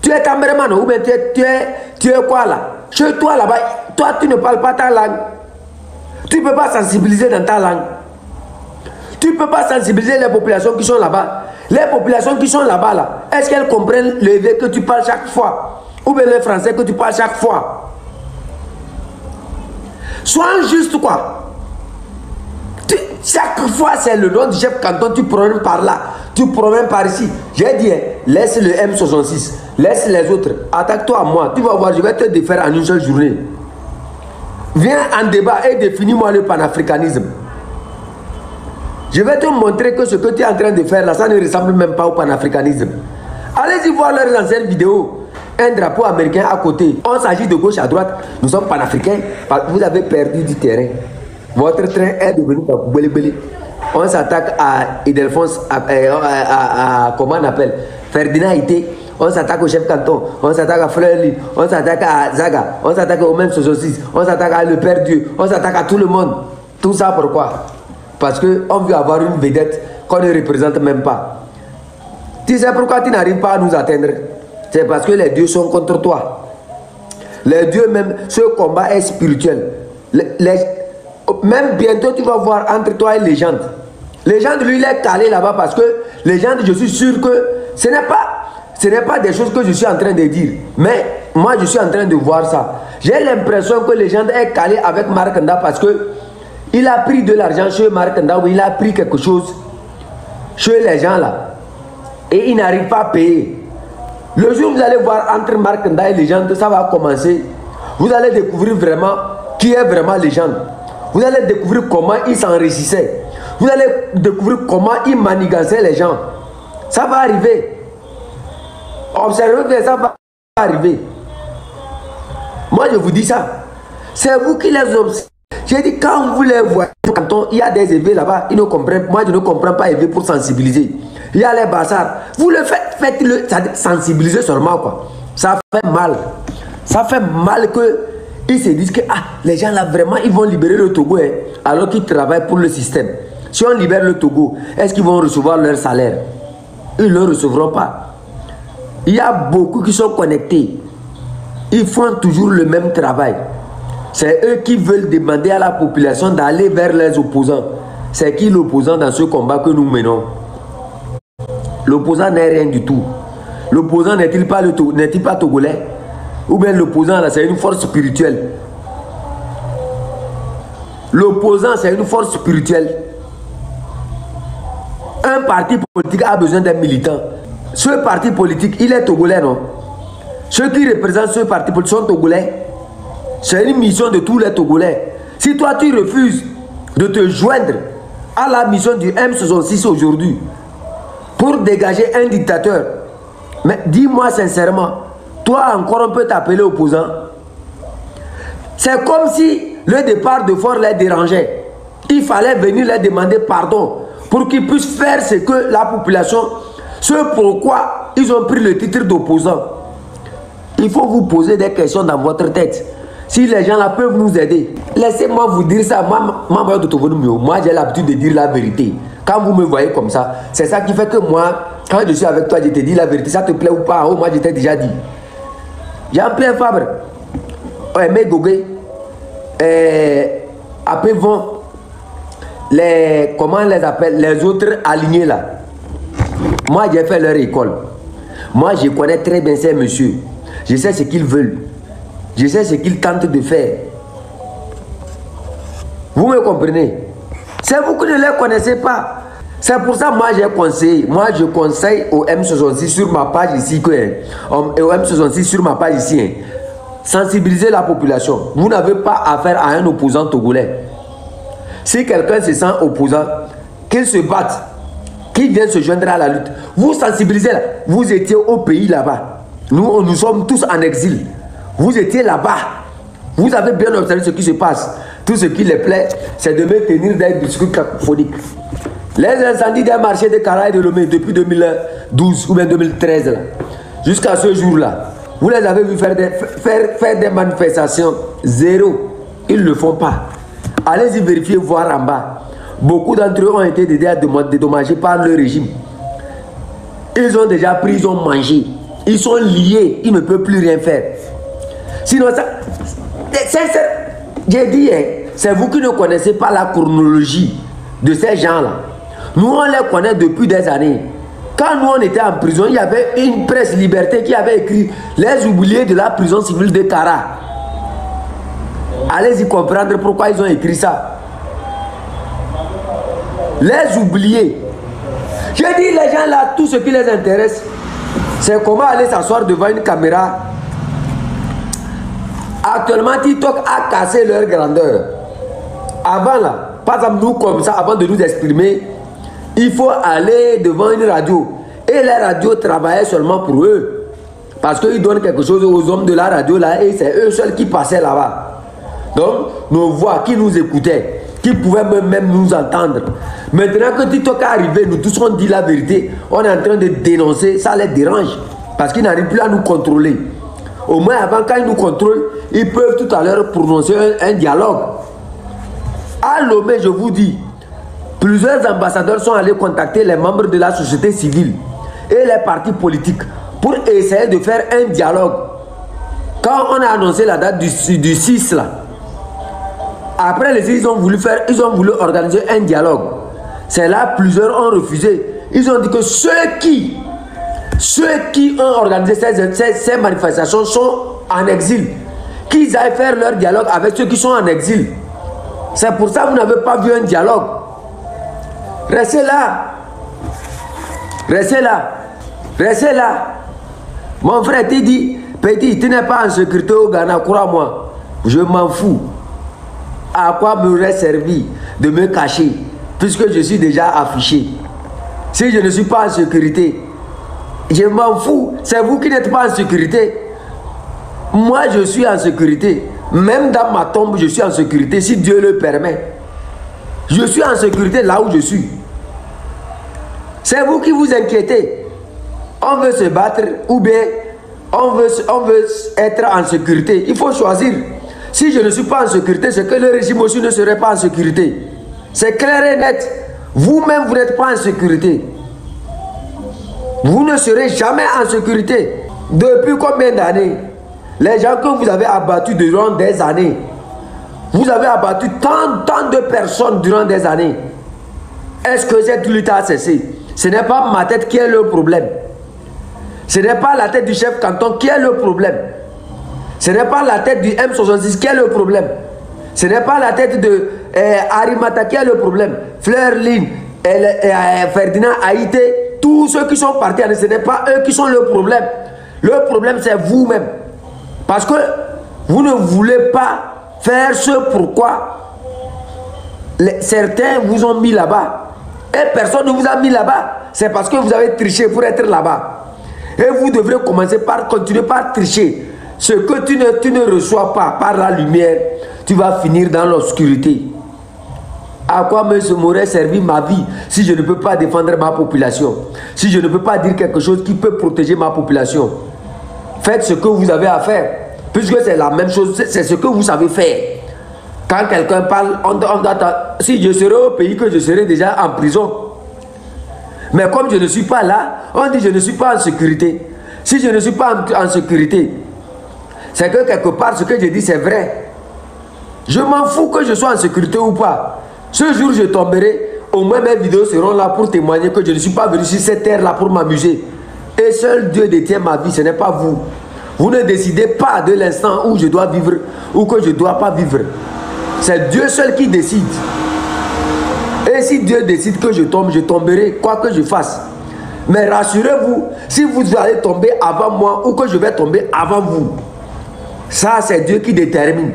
tu es caméraman ou bien tu es quoi là? Chez toi là-bas, toi tu ne parles pas ta langue. Tu ne peux pas sensibiliser dans ta langue. Tu ne peux pas sensibiliser les populations qui sont là-bas. Les populations qui sont là-bas, là, est-ce qu'elles comprennent le V que tu parles chaque fois? Ou bien le français que tu parles chaque fois? Sois juste quoi. Chaque fois c'est le nom du chef canton, tu promènes par là, tu promènes par ici. J'ai dit, laisse le M66, laisse les autres, attaque-toi à moi, tu vas voir, je vais te défaire en une seule journée. Viens en débat et définis-moi le panafricanisme. Je vais te montrer que ce que tu es en train de faire là, ça ne ressemble même pas au panafricanisme. Allez-y voir leurs anciennes vidéos. Un drapeau américain à côté. On s'agit de gauche à droite. Nous sommes panafricains. Vous avez perdu du terrain. Votre train est devenu Bélé. On s'attaque à Idelphonse, comment on appelle, Ferdinand Ité. On s'attaque au chef canton. On s'attaque à Fleury. On s'attaque à Zaga. On s'attaque au même 66. On s'attaque à le Père Dieu. On s'attaque à tout le monde. Tout ça pourquoi? Parce qu'on veut avoir une vedette qu'on ne représente même pas. Tu sais pourquoi tu n'arrives pas à nous atteindre? C'est parce que les dieux sont contre toi. Les dieux même, ce combat est spirituel. Même bientôt tu vas voir entre toi et Légende. Légende lui il est calé là-bas parce que Légende, je suis sûr que ce n'est pas des choses que je suis en train de dire. Mais moi je suis en train de voir ça. J'ai l'impression que Légende est calé avec Markanda parce que il a pris de l'argent chez Markanda ou il a pris quelque chose chez les gens là. Et il n'arrive pas à payer. Le jour où vous allez voir entre Markanda et Légende, ça va commencer. Vous allez découvrir vraiment qui est vraiment Légende. Vous allez découvrir comment il s'enrichissait. Vous allez découvrir comment il manigançait les gens. Ça va arriver. Observez bien, ça va arriver. Moi, je vous dis ça. C'est vous qui les observez. J'ai dit, quand vous les voyez, quand il y a des élevés là-bas, ils ne comprennent. Moi, je ne comprends pas élever pour sensibiliser. Il y a les bazars. Vous le faites, faites-le, sensibiliser seulement, quoi. Ça fait mal. Ça fait mal que ils se disent que les gens là vraiment ils vont libérer le Togo alors qu'ils travaillent pour le système. Si on libère le Togo, est-ce qu'ils vont recevoir leur salaire? Ils ne le recevront pas. Il y a beaucoup qui sont connectés. Ils font toujours le même travail. C'est eux qui veulent demander à la population d'aller vers les opposants. C'est qui l'opposant dans ce combat que nous menons? L'opposant n'est rien du tout. L'opposant n'est-il pas togolais? Ou bien l'opposant là c'est une force spirituelle. L'opposant c'est une force spirituelle. Un parti politique a besoin d'un militant. Ce parti politique il est togolais, non? Ceux qui représentent ce parti politique sont togolais. C'est une mission de tous les Togolais. Si toi tu refuses de te joindre à la mission du M66 aujourd'hui pour dégager un dictateur, mais dis-moi sincèrement, toi encore on peut t'appeler opposant? C'est comme si le départ de Fort les dérangeait. Il fallait venir leur demander pardon pour qu'ils puissent faire ce que la population, ce pourquoi ils ont pris le titre d'opposant. Il faut vous poser des questions dans votre tête. Si les gens là peuvent nous aider, laissez-moi vous dire ça. Moi j'ai l'habitude de dire la vérité. Quand vous me voyez comme ça, c'est ça qui fait que moi, quand je suis avec toi, je te dis la vérité. Ça te plaît ou pas? Oh, moi je t'ai déjà dit. Jean-Pierre Fabre, Aimé Gogé, après vont les, comment on les appelle, les autres alignés là. Moi j'ai fait leur école. Moi je connais très bien ces messieurs. Je sais ce qu'ils veulent. Je sais ce qu'ils tentent de faire. Vous me comprenez? C'est vous qui ne les connaissez pas. C'est pour ça moi j'ai conseillé, moi je conseille au M66 sur ma page ici, au M66 sur ma page ici, sensibiliser la population. Vous n'avez pas affaire à un opposant togolais. Si quelqu'un se sent opposant, qu'il se batte, qu'il vienne se joindre à la lutte. Vous sensibilisez là. Vous étiez au pays là-bas. Nous sommes tous en exil. Vous étiez là-bas. Vous avez bien observé ce qui se passe. Tout ce qui les plaît, c'est de me tenir des discours cacophoniques. Les incendies des marchés de Kara et de Lomé depuis 2012 ou bien 2013, jusqu'à ce jour-là, vous les avez vus faire des manifestations. Zéro. Ils ne le font pas. Allez-y vérifier, voir en bas. Beaucoup d'entre eux ont été dédommagés par le régime. Ils ont déjà pris, ils ont mangé. Ils sont liés, ils ne peuvent plus rien faire. Sinon, ça, j'ai dit, c'est vous qui ne connaissez pas la chronologie de ces gens-là. Nous, on les connaît depuis des années. Quand nous, on était en prison, il y avait une presse Liberté qui avait écrit les oubliés de la prison civile de Kara. Allez-y comprendre pourquoi ils ont écrit ça. Les oubliés. Je dis, les gens là, tout ce qui les intéresse, c'est comment aller s'asseoir devant une caméra. Actuellement, TikTok a cassé leur grandeur. Avant là, par exemple, nous comme ça, avant de nous exprimer, il faut aller devant une radio. Et les radios travaillaient seulement pour eux. Parce qu'ils donnent quelque chose aux hommes de la radio là, et c'est eux seuls qui passaient là-bas. Donc, nos voix qui nous écoutaient, qui pouvaient même nous entendre. Maintenant que TikTok est arrivé, nous tous on dit la vérité, on est en train de dénoncer, ça les dérange. Parce qu'ils n'arrivent plus à nous contrôler. Au moins avant, quand ils nous contrôlent, ils peuvent tout à l'heure prononcer un dialogue. À Lomé, je vous dis, plusieurs ambassadeurs sont allés contacter les membres de la société civile et les partis politiques pour essayer de faire un dialogue. Quand on a annoncé la date du 6 là, après les 6, ils ont voulu organiser un dialogue. C'est là plusieurs ont refusé. Ils ont dit que ceux qui ont organisé ces manifestations sont en exil. Qu'ils aillent faire leur dialogue avec ceux qui sont en exil. C'est pour ça que vous n'avez pas vu un dialogue. Restez là. Restez là. Restez là. Mon frère te dit, petit, tu n'es pas en sécurité au Ghana, crois-moi. Je m'en fous. À quoi m'aurait servi de me cacher puisque je suis déjà affiché? Si je ne suis pas en sécurité, je m'en fous. C'est vous qui n'êtes pas en sécurité. Moi, je suis en sécurité. Même dans ma tombe, je suis en sécurité si Dieu le permet. Je suis en sécurité là où je suis. C'est vous qui vous inquiétez. On veut se battre ou bien on veut être en sécurité. Il faut choisir. Si je ne suis pas en sécurité, c'est que le régime aussi ne serait pas en sécurité. C'est clair et net. Vous-même, vous n'êtes pas en sécurité. Vous ne serez jamais en sécurité. Depuis combien d'années? Les gens que vous avez abattus durant des années, vous avez abattu tant de personnes durant des années. Est-ce que cette lutte a cessé? Ce n'est pas ma tête qui est le problème. Ce n'est pas la tête du chef canton qui est le problème. Ce n'est pas la tête du M66 qui est le problème. Ce n'est pas la tête de Arimata qui est le problème. Fleur Lynn, Ferdinand Haïté, tous ceux qui sont partis, ce n'est pas eux qui sont le problème. Le problème, c'est vous-même. Parce que vous ne voulez pas faire ce pourquoi certains vous ont mis là-bas. Et personne ne vous a mis là-bas. C'est parce que vous avez triché pour être là-bas. Et vous devrez continuer par tricher. Ce que tu ne reçois pas par la lumière, tu vas finir dans l'obscurité. À quoi m'aurait servi ma vie si je ne peux pas défendre ma population? Si je ne peux pas dire quelque chose qui peut protéger ma population? Faites ce que vous avez à faire. Puisque c'est la même chose, c'est ce que vous savez faire. Quand quelqu'un parle, si je serais au pays, que je serais déjà en prison. Mais comme je ne suis pas là, on dit je ne suis pas en sécurité. Si je ne suis pas en sécurité, c'est que quelque part ce que je dis c'est vrai. Je m'en fous que je sois en sécurité ou pas. Ce jour je tomberai, au moins mes vidéos seront là pour témoigner que je ne suis pas venu sur cette terre là pour m'amuser. Et seul Dieu détient ma vie, ce n'est pas vous. Vous ne décidez pas de l'instant où je dois vivre ou que je ne dois pas vivre. C'est Dieu seul qui décide. Et Et si Dieu décide que je tombe, je tomberai, quoi que je fasse. Mais rassurez-vous, si vous allez tomber avant moi ou que je vais tomber avant vous, ça c'est Dieu qui détermine.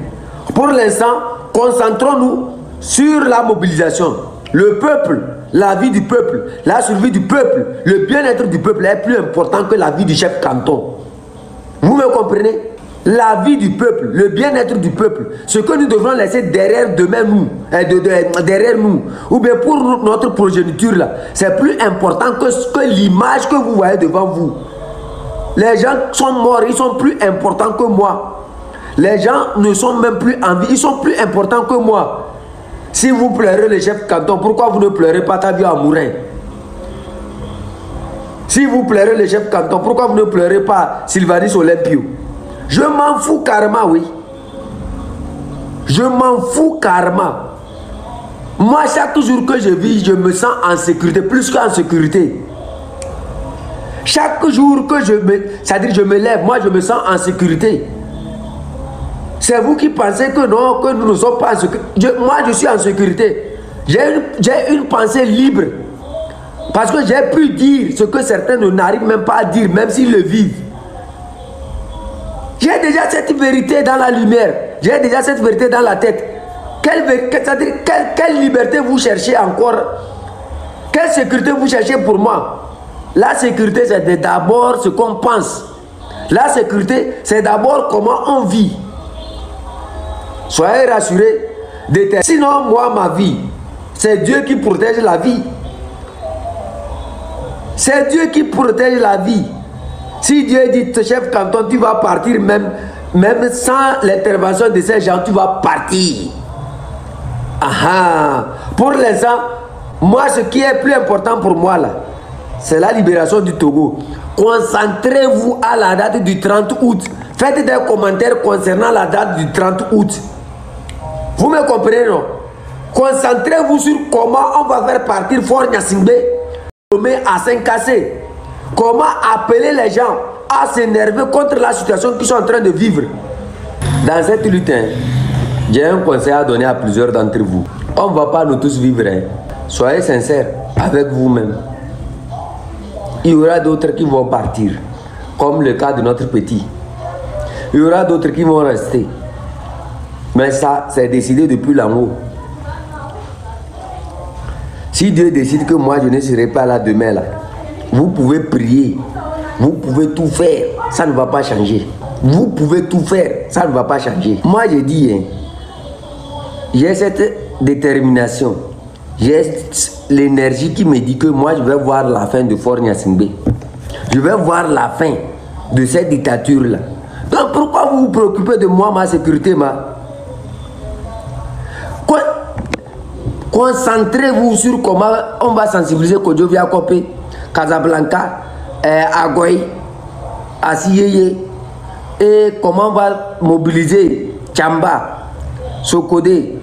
Pour l'instant, concentrons-nous sur la mobilisation. Le peuple, la vie du peuple, la survie du peuple, le bien-être du peuple est plus important que la vie du chef canton. Vous me comprenez? La vie du peuple, le bien-être du peuple, ce que nous devrons laisser derrière demain nous, derrière nous, ou bien pour notre progéniture là, c'est plus important que l'image que vous voyez devant vous. Les gens sont morts, ils sont plus importants que moi. Les gens ne sont même plus en vie, ils sont plus importants que moi. Si vous pleurez le chef canton, pourquoi vous ne pleurez pas Tabi Amourin? Si vous pleurez le chef canton, pourquoi vous ne pleurez pas Sylvanus Olympio? Je m'en fous carrément, oui. Je m'en fous carrément. Moi, chaque jour que je vis, je me sens en sécurité, plus qu'en sécurité. Chaque jour que c'est-à-dire je me lève, moi je me sens en sécurité. C'est vous qui pensez que non, que nous ne sommes pas en sécurité. Moi, je suis en sécurité. J'ai une pensée libre. Parce que j'ai pu dire ce que certains n'arrivent même pas à dire, même s'ils le vivent. J'ai déjà cette vérité dans la lumière. J'ai déjà cette vérité dans la tête. Quelle liberté vous cherchez encore? Quelle sécurité vous cherchez pour moi? La sécurité, c'est d'abord ce qu'on pense. La sécurité, c'est d'abord comment on vit. Soyez rassurés. Sinon, moi, ma vie, c'est Dieu qui protège la vie. C'est Dieu qui protège la vie. Si Dieu dit, chef canton, tu vas partir, même sans l'intervention de ces gens, tu vas partir. Aha. Pour l'instant, moi, ce qui est plus important pour moi, là, c'est la libération du Togo. Concentrez-vous à la date du 30 août. Faites des commentaires concernant la date du 30 août. Vous me comprenez, non? Concentrez-vous sur comment on va faire partir Fort Gnassingbé à Saint-Cassé. Comment appeler les gens à s'énerver contre la situation qu'ils sont en train de vivre. Dans cette lutte, j'ai un conseil à donner à plusieurs d'entre vous. On ne va pas nous tous vivre. Soyez sincères avec vous-même. Il y aura d'autres qui vont partir, comme le cas de notre petit. Il y aura d'autres qui vont rester. Mais ça, c'est décidé depuis l'en haut. Si Dieu décide que moi, je ne serai pas là demain, là, vous pouvez prier, vous pouvez tout faire, ça ne va pas changer. Vous pouvez tout faire, ça ne va pas changer. Moi, je dis, j'ai cette détermination, j'ai l'énergie qui me dit que moi, je vais voir la fin de Fort Gnassingbé. Je vais voir la fin de cette dictature-là. Donc, pourquoi vous vous préoccupez de moi, ma sécurité, Concentrez-vous sur comment on va sensibiliser Kodjovia Kopé, Casablanca, Agoy, Asiyeye, et comment on va mobiliser Tchamba, Sokodé,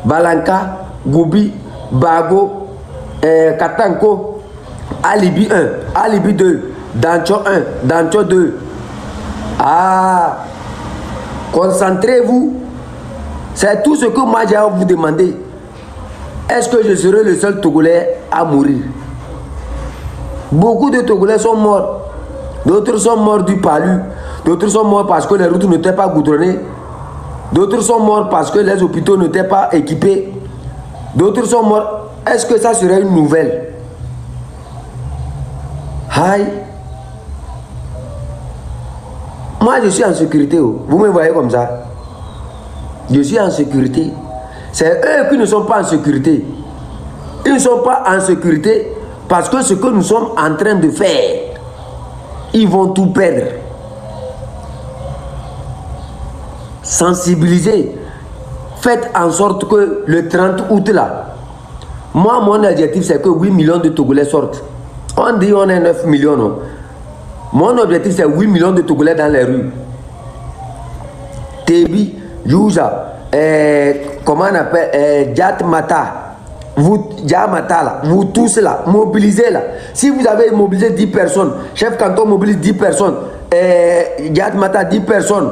Balanka, Goubi, Bago, Katanko, Alibi 1, Alibi 2, Dancho 1, Dancho 2. Ah, concentrez-vous. C'est tout ce que moi j'ai à vous demander. Est-ce que je serai le seul Togolais à mourir? Beaucoup de Togolais sont morts. D'autres sont morts du palu. D'autres sont morts parce que les routes n'étaient pas goudronnées. D'autres sont morts parce que les hôpitaux n'étaient pas équipés. D'autres sont morts. Est-ce que ça serait une nouvelle? Aïe. Moi, je suis en sécurité. Vous me voyez comme ça? Je suis en sécurité. C'est eux qui ne sont pas en sécurité. Ils ne sont pas en sécurité parce que ce que nous sommes en train de faire, ils vont tout perdre. Sensibiliser. Faites en sorte que le 30 août là, moi mon objectif c'est que 8 millions de Togolais sortent. On dit on est 9 millions. Non? Mon objectif c'est 8 millions de Togolais dans les rues. Tébi, Youja, comment on appelle, Jatmata, vous, Djamata là, vous tous là, mobilisez là. Si vous avez mobilisé 10 personnes, chef canton mobilise 10 personnes, Jatmata 10 personnes,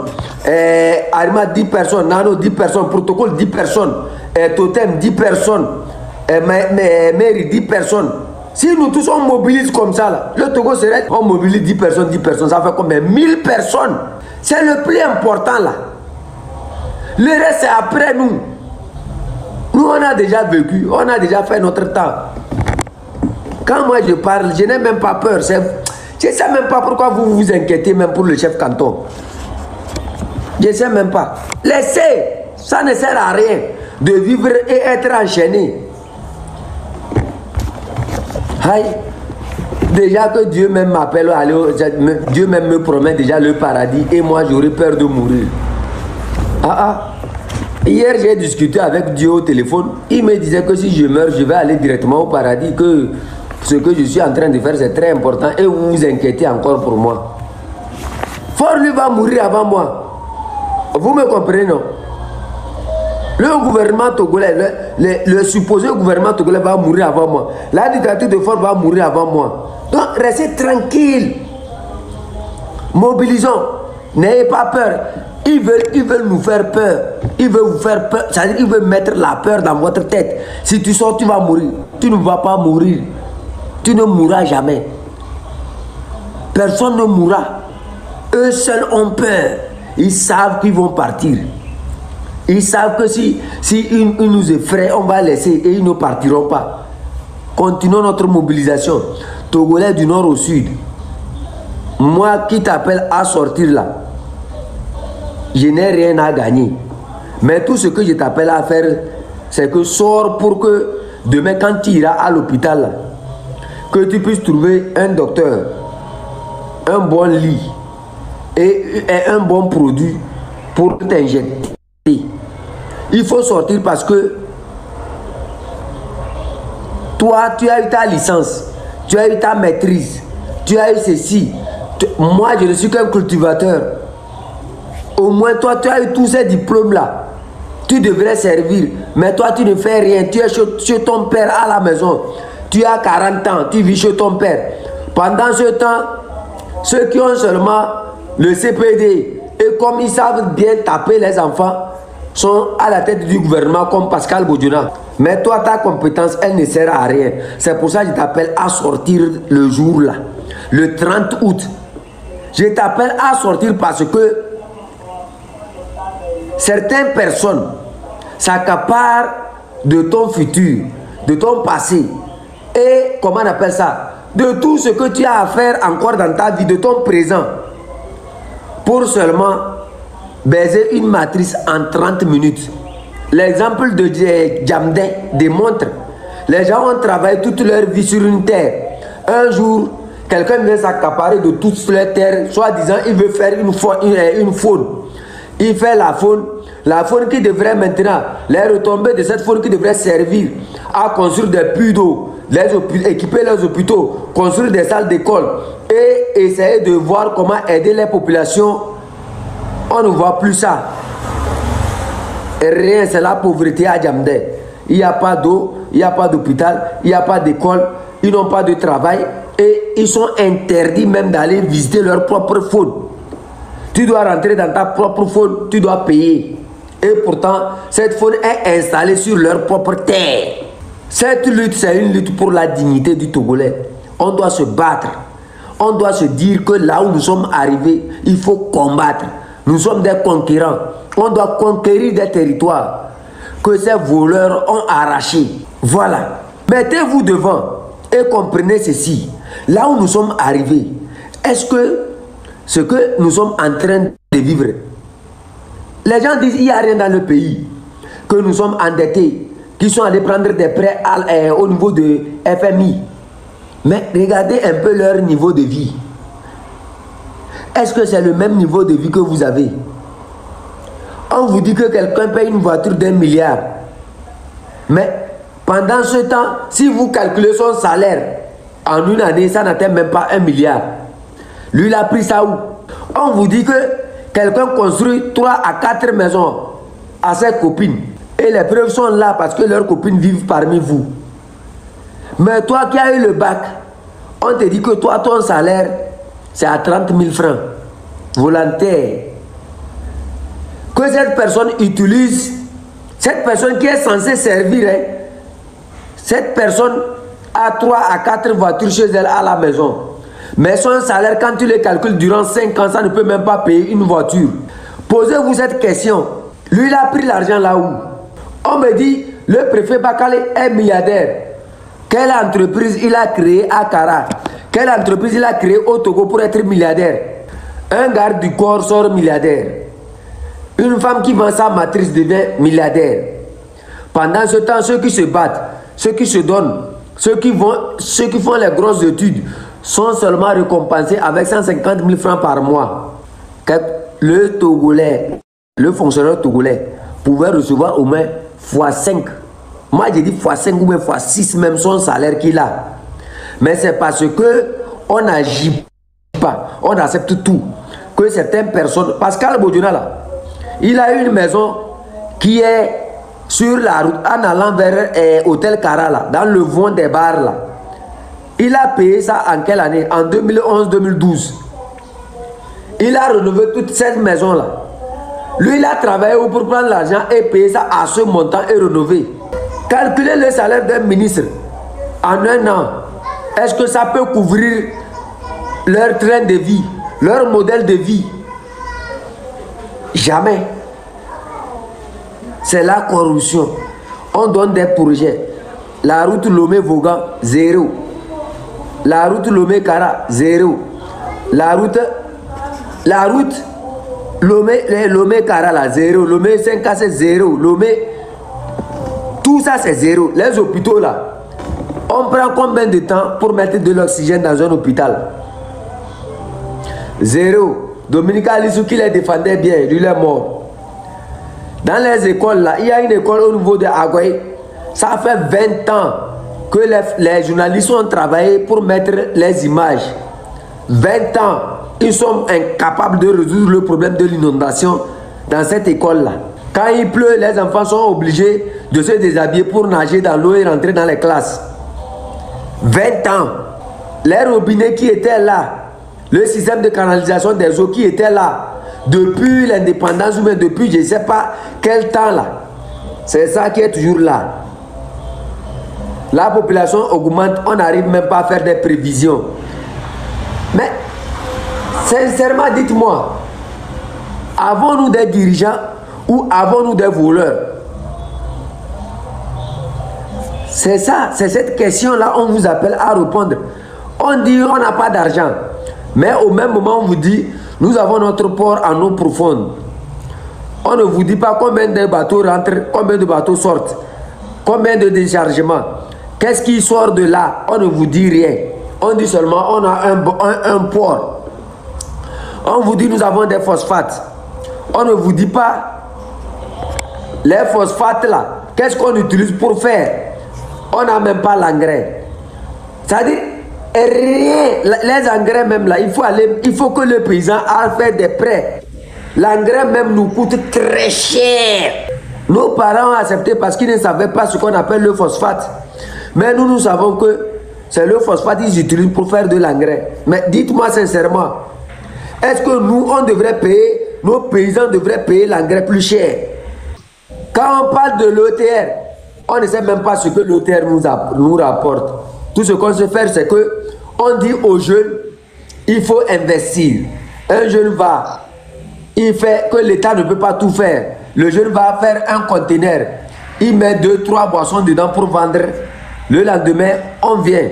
Arima 10 personnes, Nano 10 personnes, protocole 10 personnes, Totem 10 personnes, mairie, 10 personnes. Si nous tous on mobilise comme ça, là, le Togo serait, on mobilise 10 personnes, ça fait combien? 1000 personnes. C'est le plus important là. Le reste c'est après nous. Nous on a déjà vécu, on a déjà fait notre temps. Quand moi je parle, je n'ai même pas peur. Je ne sais même pas pourquoi vous vous inquiétez même pour le chef canton. Je ne sais même pas. Laissez, ça ne sert à rien de vivre et être enchaîné. Aïe. Déjà que Dieu même m'appelle, Dieu même me promet déjà le paradis et moi j'aurais peur de mourir. Hier j'ai discuté avec Dieu au téléphone. Il me disait que si je meurs, je vais aller directement au paradis, que ce que je suis en train de faire c'est très important et vous vous inquiétez encore pour moi. Fort lui va mourir avant moi. Vous me comprenez, non? Le gouvernement togolais, le supposé gouvernement togolais va mourir avant moi. La dictature de Fort va mourir avant moi. Donc restez tranquille. Mobilisons. N'ayez pas peur. Ils veulent nous faire peur. Ils veulent vous faire peur. C'est-à-dire qu'ils veulent mettre la peur dans votre tête. Si tu sors, tu vas mourir. Tu ne vas pas mourir. Tu ne mourras jamais. Personne ne mourra. Eux seuls ont peur. Ils savent qu'ils vont partir. Ils savent que si ils nous effraient, on va laisser et ils ne partiront pas. Continuons notre mobilisation. Togolais du nord au sud. Moi qui t'appelle à sortir là, je n'ai rien à gagner. Mais tout ce que je t'appelle à faire, c'est que sors pour que demain quand tu iras à l'hôpital, que tu puisses trouver un docteur, un bon lit et un bon produit pour t'injecter. Il faut sortir parce que toi, tu as eu ta licence, tu as eu ta maîtrise, tu as eu ceci. Moi, je ne suis qu'un cultivateur. Au moins, toi, tu as eu tous ces diplômes-là. Tu devrais servir. Mais toi, tu ne fais rien. Tu es chez ton père à la maison. Tu as 40 ans, tu vis chez ton père. Pendant ce temps, ceux qui ont seulement le CPD, et comme ils savent bien taper les enfants, sont à la tête du gouvernement comme Pascal Bodjona. Mais toi, ta compétence, elle ne sert à rien. C'est pour ça que je t'appelle à sortir le jour là, le 30 août. Je t'appelle à sortir parce que certaines personnes s'accaparent de ton futur, de ton passé. Et comment on appelle ça? De tout ce que tu as à faire encore dans ta vie, de ton présent. Pour seulement baiser une matrice en 30 minutes. L'exemple de Djamdin démontre. Les gens ont travaillé toute leur vie sur une terre. Un jour, quelqu'un vient s'accaparer de toute leur terre, soi-disant il veut faire une faune. Il fait la faune qui devrait maintenant, les retombées de cette faune qui devrait servir à construire des puits d'eau, équiper les hôpitaux, construire des salles d'école et essayer de voir comment aider les populations. On ne voit plus ça. Et rien, c'est la pauvreté à Djamdin. Il n'y a pas d'eau, il n'y a pas d'hôpital, il n'y a pas d'école, ils n'ont pas de travail et ils sont interdits même d'aller visiter leur propre faune. Tu dois rentrer dans ta propre faune, tu dois payer. Et pourtant, cette faune est installée sur leur propre terre. Cette lutte, c'est une lutte pour la dignité du Togolais. On doit se battre. On doit se dire que là où nous sommes arrivés, il faut combattre. Nous sommes des conquérants. On doit conquérir des territoires que ces voleurs ont arrachés. Voilà. Mettez-vous devant et comprenez ceci. Là où nous sommes arrivés, est-ce que ce que nous sommes en train de vivre, les gens disent qu'il n'y a rien dans le pays, que nous sommes endettés, qu'ils sont allés prendre des prêts au niveau de FMI. Mais regardez un peu leur niveau de vie. Est-ce que c'est le même niveau de vie que vous avez? On vous dit que quelqu'un paye une voiture d'1 milliard. Mais pendant ce temps, si vous calculez son salaire, en une année, ça n'atteint même pas 1 milliard. Lui, il a pris ça où? On vous dit que quelqu'un construit 3 à 4 maisons à ses copines. Et les preuves sont là parce que leurs copines vivent parmi vous. Mais toi qui as eu le bac, on te dit que toi, ton salaire, c'est à 30 000 francs. Volontaire. Que cette personne utilise, cette personne qui est censée servir, hein, Cette personne a 3 à 4 voitures chez elle à la maison. Mais son salaire, quand tu le calcules durant 5 ans, ça ne peut même pas payer une voiture. Posez-vous cette question. Lui, il a pris l'argent là où? On me dit, le préfet Bakale est milliardaire. Quelle entreprise il a créé à Kara? Quelle entreprise il a créé au Togo pour être milliardaire? Un garde du corps sort milliardaire. Une femme qui vend sa matrice devient milliardaire. Pendant ce temps, ceux qui se battent, ceux qui se donnent, ceux qui font les grosses études sont seulement récompensés avec 150 000 francs par mois. Le Togolais, le fonctionnaire togolais pouvait recevoir au moins x5. Moi, j'ai dit x5 ou même x6 même son salaire qu'il a. Mais c'est parce que on n'agit pas, on accepte tout. Que certaines personnes, Pascal Bodjona là, il a une maison qui est sur la route en allant vers Hôtel Kara là, dans le vent des bars là. Il a payé ça en quelle année? En 2011-2012. Il a rénové toute cette maison là. Lui, il a travaillé pour prendre l'argent et payer ça à ce montant et rénover. Calculez le salaire d'un ministre en un an. Est-ce que ça peut couvrir leur train de vie, leur modèle de vie? Jamais. C'est la corruption. On donne des projets. La route Lomé-Vogan, 0. La route Lomé-Kara, 0. La route Lomé-Kara, là, 0. Lomé 5K, c'est 0. Lomé, tout ça, c'est 0. Les hôpitaux, là, on prend combien de temps pour mettre de l'oxygène dans un hôpital? 0. Dominique Alissou qui les défendait bien, lui, il est mort. Dans les écoles, là, il y a une école au niveau de Agoy. Ça fait 20 ans que les journalistes ont travaillé pour mettre les images. 20 ans, ils sont incapables de résoudre le problème de l'inondation dans cette école-là. Quand il pleut, les enfants sont obligés de se déshabiller pour nager dans l'eau et rentrer dans les classes. 20 ans. Les robinets qui étaient là, le système de canalisation des eaux qui était là, depuis l'indépendance ou même depuis je ne sais pas quel temps là, c'est ça qui est toujours là. La population augmente, on n'arrive même pas à faire des prévisions. Mais sincèrement, dites-moi, avons-nous des dirigeants ou avons-nous des voleurs? C'est ça, c'est cette question-là, on vous appelle à répondre. On dit on n'a pas d'argent, mais au même moment on vous dit nous avons notre port en eau profonde. On ne vous dit pas combien de bateaux rentrent, combien de bateaux sortent, combien de déchargements, qu'est-ce qui sort de là. On ne vous dit rien. On dit seulement on a un port. On vous dit nous avons des phosphates. On ne vous dit pas les phosphates là, qu'est-ce qu'on utilise pour faire. On n'a même pas l'engrais. C'est-à-dire rien, les engrais même là, il faut que le paysan a fait des prêts. L'engrais même nous coûte très cher. Nos parents ont accepté parce qu'ils ne savaient pas ce qu'on appelle le phosphate. Mais nous savons que c'est le phosphate qu'ils utilisent pour faire de l'engrais. Mais dites-moi sincèrement, est-ce que nous, on devrait payer, nos paysans devraient payer l'engrais plus cher? Quand on parle de l'ETR, on ne sait même pas ce que l'ETR nous rapporte. Tout ce qu'on sait faire, c'est que on dit aux jeunes, il faut investir. Un jeune va, il fait que l'État ne peut pas tout faire. Le jeune va faire un conteneur, il met 2-3 boissons dedans pour vendre. Le lendemain, on vient,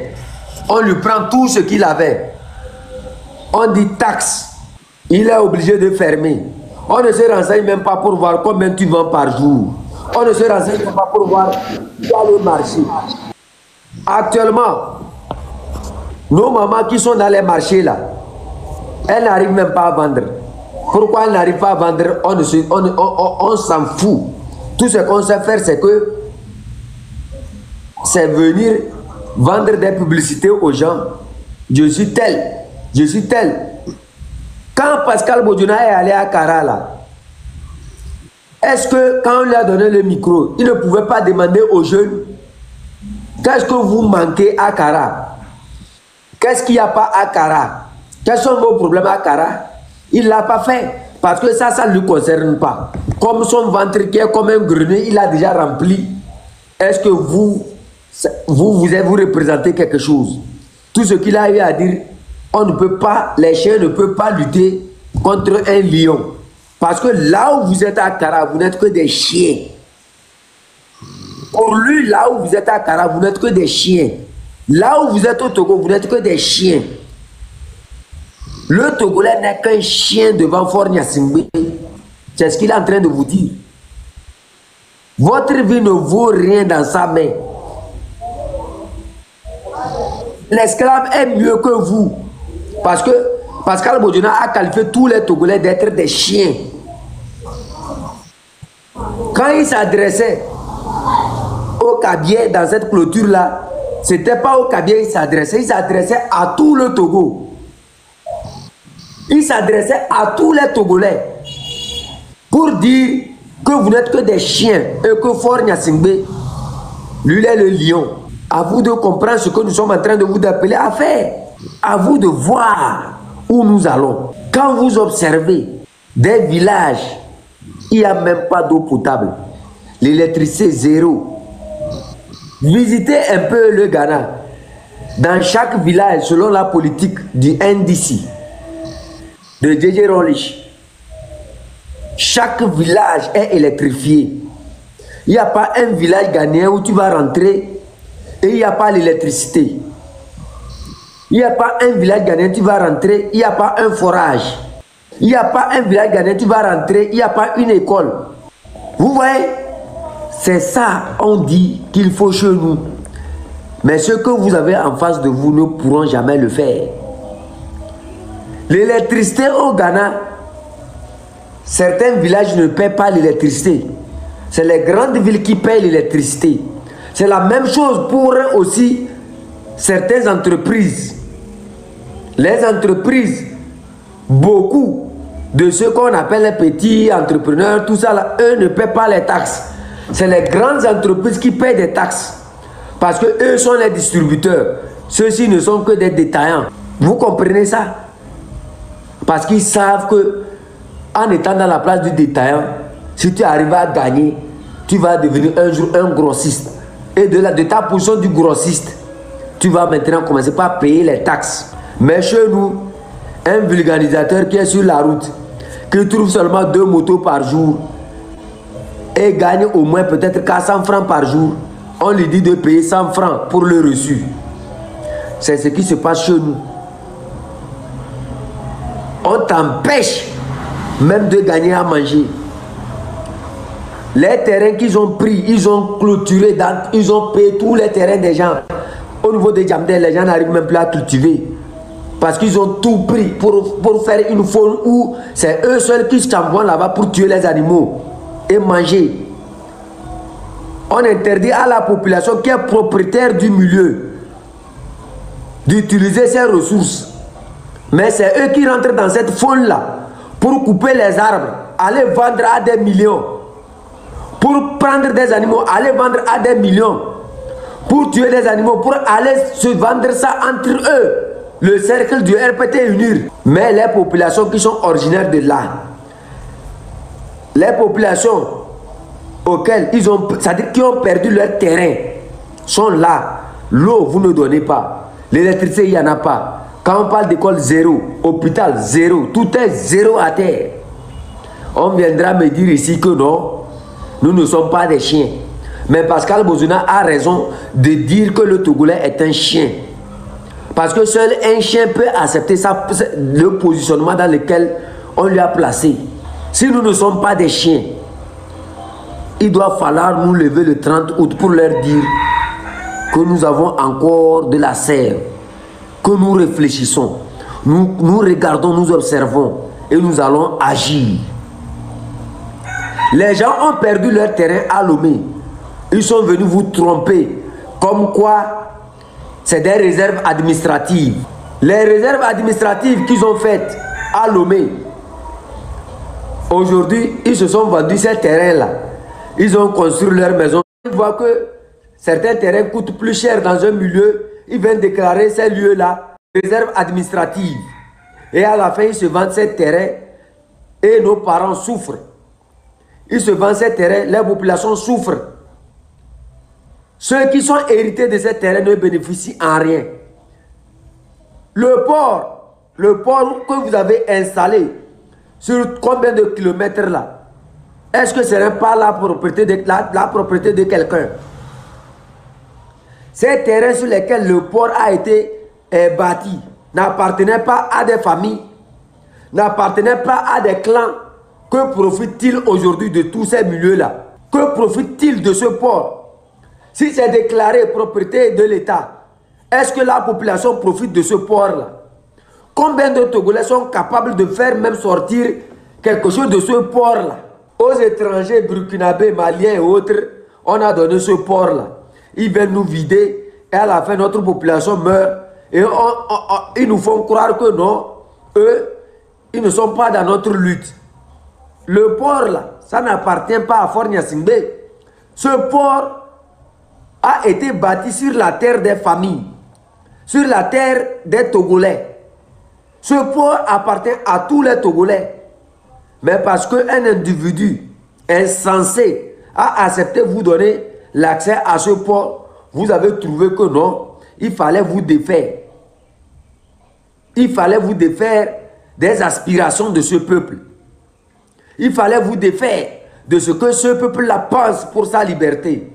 on lui prend tout ce qu'il avait. On dit taxe, il est obligé de fermer. On ne se renseigne même pas pour voir combien tu vends par jour. On ne se renseigne même pas pour voir où est le marché. Actuellement, nos mamans qui sont dans les marchés là, elles n'arrivent même pas à vendre. Pourquoi elles n'arrivent pas à vendre? On s'en fout. Tout ce qu'on sait faire, c'est que c'est venir vendre des publicités aux gens. Je suis tel, je suis tel. Quand Pascal Bodjona est allé à Kara là, est-ce que quand on lui a donné le micro, il ne pouvait pas demander aux jeunes qu'est-ce que vous manquez à Kara? Qu'est-ce qu'il n'y a pas à Kara? Quels sont vos problèmes à Kara? Il ne l'a pas fait parce que ça ne lui concerne pas. Comme son ventre qui est comme un grenier, il a déjà rempli. Est-ce que vous, Vous représentez quelque chose. Tout ce qu'il a eu à dire, on ne peut pas, les chiens ne peuvent pas lutter contre un lion. Parce que là où vous êtes à Kara, vous n'êtes que des chiens. Pour lui, là où vous êtes à Kara, vous n'êtes que des chiens. Là où vous êtes au Togo, vous n'êtes que des chiens. Le Togolais n'est qu'un chien devant Faure Gnassingbé. C'est ce qu'il est en train de vous dire. Votre vie ne vaut rien dans sa main. L'esclave est mieux que vous. Parce que Pascal Bodjona a qualifié tous les Togolais d'être des chiens. Quand il s'adressait au Kabyé dans cette clôture-là, ce n'était pas au Kabyé qu'il s'adressait, il s'adressait à tout le Togo. Il s'adressait à tous les Togolais pour dire que vous n'êtes que des chiens et que Faure Gnassingbé, lui, il est le lion. À vous de comprendre ce que nous sommes en train de vous appeler à faire. À vous de voir où nous allons. Quand vous observez des villages, il n'y a même pas d'eau potable. L'électricité zéro. Visitez un peu le Ghana. Dans chaque village, selon la politique du NDC, de JJ Rawlings, chaque village est électrifié. Il n'y a pas un village ghanéen où tu vas rentrer et il n'y a pas l'électricité. Il n'y a pas un village ghanéen, tu vas rentrer, il n'y a pas un forage. Il n'y a pas un village ghanéen, tu vas rentrer, il n'y a pas une école. Vous voyez, c'est ça, on dit qu'il faut chez nous. Mais ce que vous avez en face de vous ne pourront jamais le faire. L'électricité au Ghana, certains villages ne paient pas l'électricité. C'est les grandes villes qui paient l'électricité. C'est la même chose pour aussi certaines entreprises. Les entreprises, beaucoup de ceux qu'on appelle les petits entrepreneurs, tout ça là, eux ne paient pas les taxes. C'est les grandes entreprises qui paient des taxes. Parce que eux sont les distributeurs. Ceux-ci ne sont que des détaillants. Vous comprenez ça? Parce qu'ils savent que en étant dans la place du détaillant, si tu arrives à gagner, tu vas devenir un jour un grossiste. Et de ta position du grossiste, tu vas maintenant commencer par payer les taxes. Mais chez nous, un vulgarisateur qui est sur la route, qui trouve seulement 2 motos par jour et gagne au moins peut-être 400 francs par jour, on lui dit de payer 100 francs pour le reçu. C'est ce qui se passe chez nous. On t'empêche même de gagner à manger. Les terrains qu'ils ont pris, ils ont clôturé, ils ont payé tous les terrains des gens. Au niveau des Djamdel, les gens n'arrivent même plus à cultiver. Parce qu'ils ont tout pris pour faire une faune où c'est eux seuls qui s'envoient là-bas pour tuer les animaux et manger. On interdit à la population qui est propriétaire du milieu d'utiliser ses ressources. Mais c'est eux qui rentrent dans cette faune-là pour couper les arbres, aller vendre à des millions. Pour prendre des animaux, aller vendre à des millions. Pour tuer des animaux, pour aller se vendre ça entre eux. Le cercle du RPT unir. Mais les populations qui sont originaires de là, les populations auxquelles ils ont, c'est-à-dire qui ont perdu leur terrain, sont là. L'eau, vous ne donnez pas. L'électricité, il n'y en a pas. Quand on parle d'école, zéro. Hôpital, zéro. Tout est zéro à terre. On viendra me dire ici que non, nous ne sommes pas des chiens. Mais Pascal Bozuna a raison de dire que le Togolais est un chien. Parce que seul un chien peut accepter le positionnement dans lequel on lui a placé. Si nous ne sommes pas des chiens, il doit falloir nous lever le 30 août pour leur dire que nous avons encore de la sève, que nous réfléchissons, nous regardons, nous observons et nous allons agir. Les gens ont perdu leur terrain à Lomé. Ils sont venus vous tromper comme quoi c'est des réserves administratives. Les réserves administratives qu'ils ont faites à Lomé, aujourd'hui, ils se sont vendus ces terrains-là. Ils ont construit leur maison. Ils voient que certains terrains coûtent plus cher dans un milieu. Ils viennent déclarer ces lieux-là réserves administratives. Et à la fin, ils se vendent ces terrains et nos parents souffrent. Ils se vendent ces terrains, les populations souffrent. Ceux qui sont hérités de ces terrains ne bénéficient en rien. Le port que vous avez installé sur combien de kilomètres là, est-ce que ce n'est pas la propriété de quelqu'un? Ces terrains sur lesquels le port a été bâti n'appartenaient pas à des familles, n'appartenaient pas à des clans. Que profite-t-il aujourd'hui de tous ces milieux-là? Que profite-t-il de ce port? Si c'est déclaré propriété de l'État, est-ce que la population profite de ce port-là? Combien de Togolais sont capables de faire même sortir quelque chose de ce port-là? Aux étrangers, burkinabés, maliens et autres, on a donné ce port-là. Ils viennent nous vider et à la fin, notre population meurt. Et ils nous font croire que non, eux, ils ne sont pas dans notre lutte. Le port-là, ça n'appartient pas à Fort Gnassingbé. Ce port a été bâti sur la terre des familles, sur la terre des Togolais. Ce port appartient à tous les Togolais. Mais parce qu'un individu insensé a accepté de vous donner l'accès à ce port, vous avez trouvé que non, il fallait vous défaire. Il fallait vous défaire des aspirations de ce peuple. Il fallait vous défaire de ce que ce peuple-là pense pour sa liberté.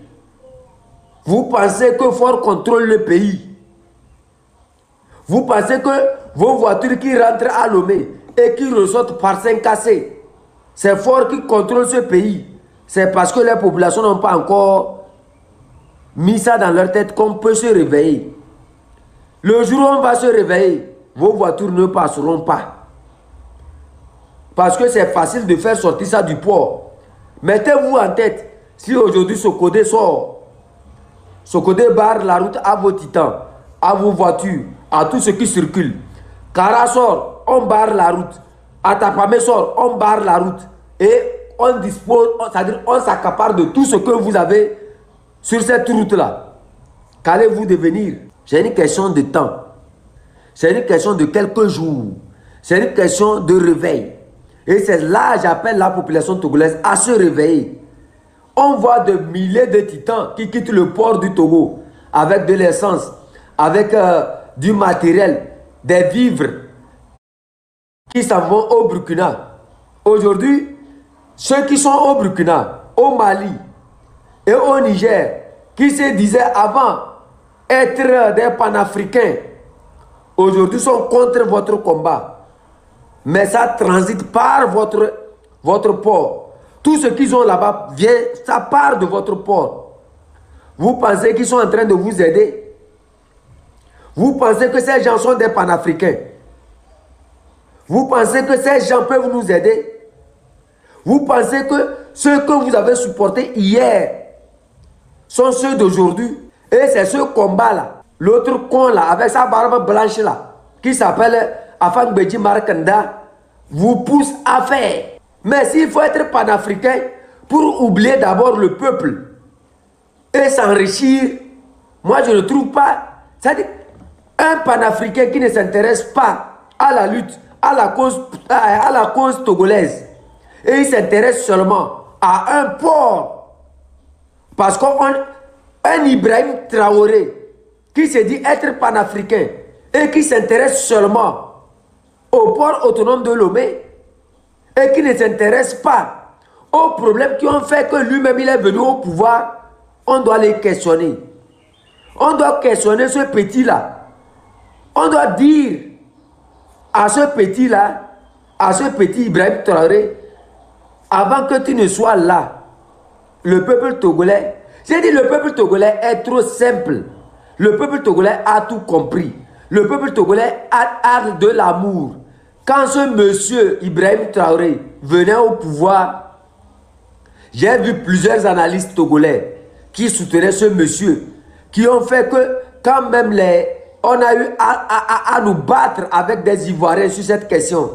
Vous pensez que Fort contrôle le pays. Vous pensez que vos voitures qui rentrent à Lomé et qui ressortent par Saint-Cassé, c'est Fort qui contrôle ce pays. C'est parce que les populations n'ont pas encore mis ça dans leur tête qu'on peut se réveiller. Le jour où on va se réveiller, vos voitures ne passeront pas. Parce que c'est facile de faire sortir ça du port. Mettez-vous en tête, si aujourd'hui Socodé sort, Socodé barre la route à vos titans, à vos voitures, à tout ce qui circule. Kara sort, on barre la route. Atapamé sort, on barre la route. Et on dispose, c'est-à-dire on s'accapare de tout ce que vous avez sur cette route-là. Qu'allez-vous devenir? C'est une question de temps. C'est une question de quelques jours. C'est une question de réveil. Et c'est là que j'appelle la population togolaise à se réveiller. On voit de milliers de titans qui quittent le port du Togo avec de l'essence, avec du matériel, des vivres, qui s'en vont au Burkina. Aujourd'hui, ceux qui sont au Burkina, au Mali et au Niger, qui se disaient avant être des panafricains, aujourd'hui sont contre votre combat. Mais ça transite par votre port. Tout ce qu'ils ont là-bas vient, ça part de votre port. Vous pensez qu'ils sont en train de vous aider? Vous pensez que ces gens sont des panafricains? Vous pensez que ces gens peuvent nous aider? Vous pensez que ceux que vous avez supportés hier sont ceux d'aujourd'hui? Et c'est ce combat-là, l'autre con là, avec sa barbe blanche là, qui s'appelle Afang Beji Markanda, vous pousse à faire. Mais s'il faut être panafricain pour oublier d'abord le peuple et s'enrichir, moi je ne trouve pas. C'est-à-dire, un panafricain qui ne s'intéresse pas à la lutte, à la cause togolaise, et il s'intéresse seulement à un port. Parce qu'un Ibrahim Traoré qui se dit être panafricain et qui s'intéresse seulement au port autonome de Lomé et qui ne s'intéresse pas aux problèmes qui ont fait que lui-même il est venu au pouvoir, on doit les questionner. On doit questionner ce petit-là. On doit dire à ce petit-là, à ce petit Ibrahim Traoré, avant que tu ne sois là, le peuple togolais, j'ai dit le peuple togolais est trop simple. Le peuple togolais a tout compris. Le peuple togolais a de l'amour. Quand ce monsieur Ibrahim Traoré venait au pouvoir, j'ai vu plusieurs analystes togolais qui soutenaient ce monsieur, qui ont fait que quand même on a eu à nous battre avec des Ivoiriens sur cette question.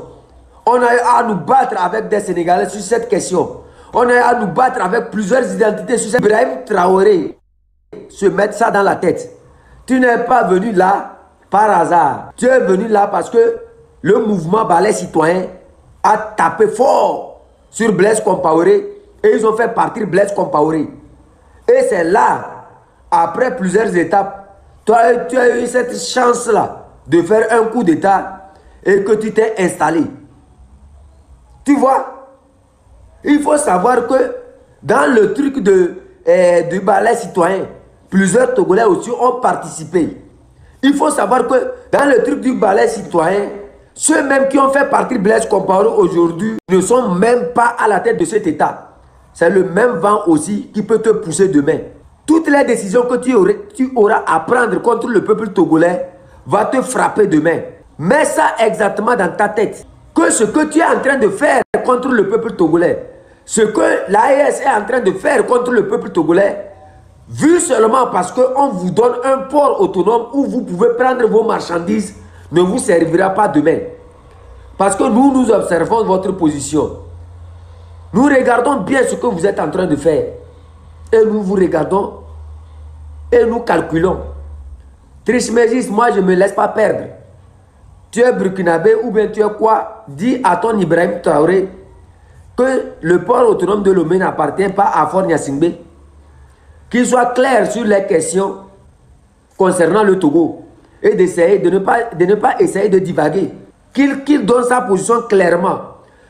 On a eu à nous battre avec des Sénégalais sur cette question. On a eu à nous battre avec plusieurs identités sur cette question. Ibrahim Traoré se mettre ça dans la tête. Tu n'es pas venu là par hasard. Tu es venu là parce que le mouvement Balai Citoyen a tapé fort sur Blaise Compaoré et ils ont fait partir Blaise Compaoré. Et c'est là, après plusieurs étapes, toi, tu as eu cette chance-là de faire un coup d'État et que tu t'es installé. Tu vois, il faut savoir que dans le truc du balai citoyen, plusieurs Togolais aussi ont participé. Il faut savoir que dans le truc du balai citoyen, ceux-mêmes qui ont fait partie de Blaise Compaoré aujourd'hui ne sont même pas à la tête de cet État. C'est le même vent aussi qui peut te pousser demain. Toutes les décisions que tu auras à prendre contre le peuple togolais va te frapper demain. Mets ça exactement dans ta tête. Que ce que tu es en train de faire contre le peuple togolais, ce que l'AES est en train de faire contre le peuple togolais, vu seulement parce qu'on vous donne un port autonome où vous pouvez prendre vos marchandises, ne vous servira pas demain. Parce que nous observons votre position. Nous regardons bien ce que vous êtes en train de faire. Et nous vous regardons et nous calculons. Trismégisme, moi je ne me laisse pas perdre. Tu es burkinabé ou bien tu es quoi? Dis à ton Ibrahim Traoré que le port autonome de Lomé n'appartient pas à Fort Gnassingbé. Qu'il soit clair sur les questions concernant le Togo et d'essayer de ne pas essayer de divaguer. Qu'il donne sa position clairement.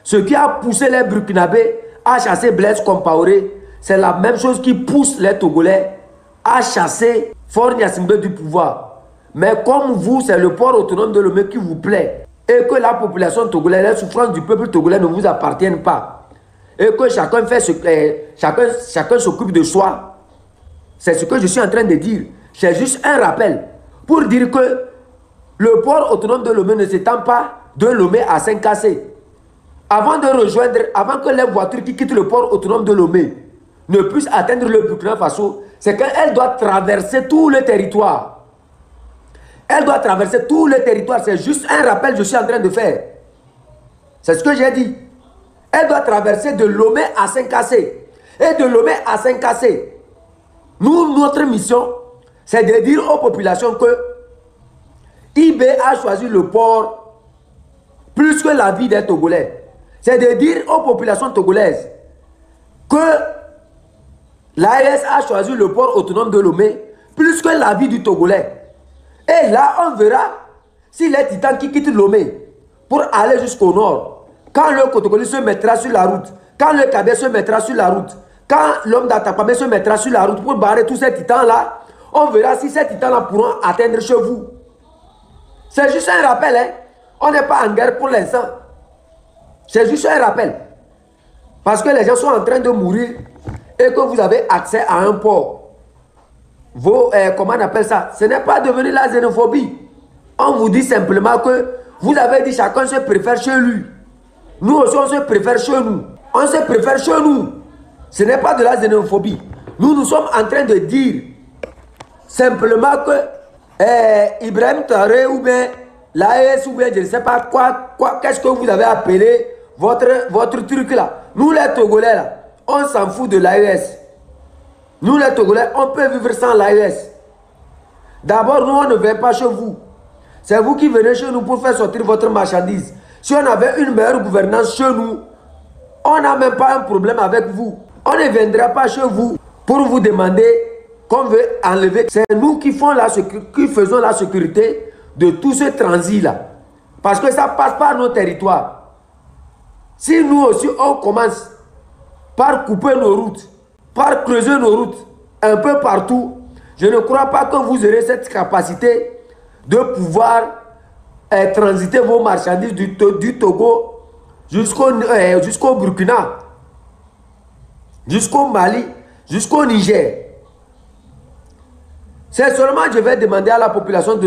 Ce qui a poussé les Burkinabés à chasser Blaise Compaoré, c'est la même chose qui pousse les Togolais à chasser Fort Gnassingbé du pouvoir. Mais comme vous, c'est le port autonome de Lomé qui vous plaît et que la population togolaise, les souffrances du peuple togolais ne vous appartiennent pas et que chacun s'occupe de soi, c'est ce que je suis en train de dire. C'est juste un rappel pour dire que le port autonome de Lomé ne s'étend pas de Lomé à Saint-Cassé. Avant que les voitures qui quittent le port autonome de Lomé ne puissent atteindre le Burkina Faso, c'est qu'elle doit traverser tout le territoire. Elle doit traverser tout le territoire. C'est juste un rappel que je suis en train de faire. C'est ce que j'ai dit. Elle doit traverser de Lomé à Saint-Cassé. Et de Lomé à Saint-Cassé, notre mission, c'est de dire aux populations que IB a choisi le port plus que la vie des Togolais. C'est de dire aux populations togolaises que l'AES a choisi le port autonome de Lomé plus que la vie du Togolais. Et là, on verra si les titans qui quittent Lomé pour aller jusqu'au nord, quand le Kotokoli se mettra sur la route, quand le Kabé se mettra sur la route, quand l'homme d'Atapamé se mettra sur la route pour barrer tous ces titans-là, on verra si ces titans-là pourront atteindre chez vous. C'est juste un rappel, hein? On n'est pas en guerre pour l'instant. C'est juste un rappel. Parce que les gens sont en train de mourir et que vous avez accès à un port. Comment on appelle ça? Ce n'est pas devenu la xénophobie. On vous dit simplement que vous avez dit chacun se préfère chez lui. Nous aussi on se préfère chez nous. On se préfère chez nous. Ce n'est pas de la xénophobie. Nous sommes en train de dire simplement que Ibrahim Traoré ou bien l'AES ou bien je ne sais pas quoi qu'est-ce que vous avez appelé votre truc là. Nous les Togolais là, on s'en fout de l'AES. Nous les Togolais, on peut vivre sans l'AES. D'abord, nous on ne vient pas chez vous. C'est vous qui venez chez nous pour faire sortir votre marchandise. Si on avait une meilleure gouvernance chez nous, on n'a même pas un problème avec vous. On ne viendra pas chez vous pour vous demander qu'on veut enlever. C'est nous qui faisons la sécurité de tout ce transit-là. Parce que ça passe par nos territoires. Si nous aussi, on commence par couper nos routes, par creuser nos routes un peu partout, je ne crois pas que vous aurez cette capacité de pouvoir transiter vos marchandises du Togo jusqu'au Burkina, jusqu'au Mali, jusqu'au Niger. C'est seulement je vais demander à la population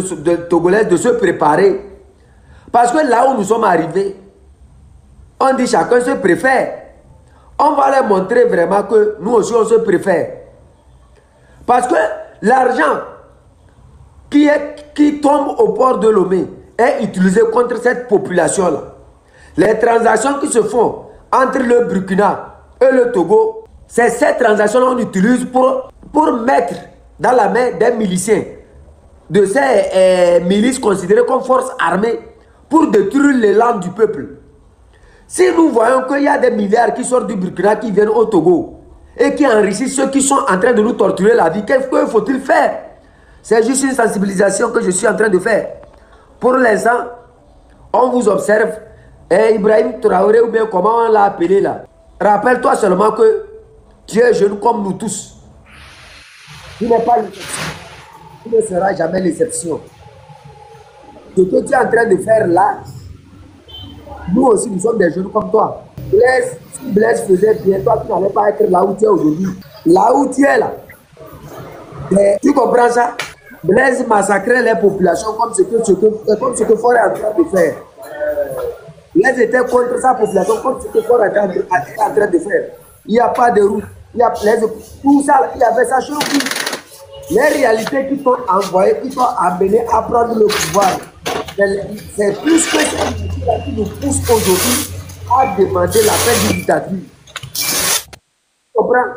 togolaise de se préparer. Parce que là où nous sommes arrivés, on dit chacun se préfère. On va leur montrer vraiment que nous aussi on se préfère. Parce que l'argent qui tombe au port de Lomé est utilisé contre cette population-là. Les transactions qui se font entre le Burkina et le Togo, c'est ces transactions-là qu'on utilise pour mettre dans la main des miliciens, de ces milices considérées comme forces armées, pour détruire l'élan du peuple. Si nous voyons qu'il y a des milliards qui sortent du Burkina qui viennent au Togo, et qui enrichissent ceux qui sont en train de nous torturer la vie. Que faut-il faire? C'est juste une sensibilisation que je suis en train de faire. Pour l'instant, on vous observe. Et Ibrahim Traoré, ou bien comment on l'a appelé là. Rappelle-toi seulement que tu es jeune comme nous tous. Tu n'es pas l'exception. Tu ne seras jamais l'exception. Ce que tu es en train de faire là, nous aussi, nous sommes des jeunes comme toi. Si Blaise faisait bien, toi, tu n'allais pas être là où tu es aujourd'hui. Là où tu es là. Mais, tu comprends ça? Blaise massacrait les populations comme ce que Faure est en train de faire. Blaise était contre sa population comme ce que Faure est en train de faire. Il n'y a pas de route. Tout ça, il y avait ça chez vous. Les réalités qui t'ont envoyé, qui t'ont amené à prendre le pouvoir, c'est plus que ça qui nous pousse aujourd'hui à demander la fin du dictature. Tu comprends?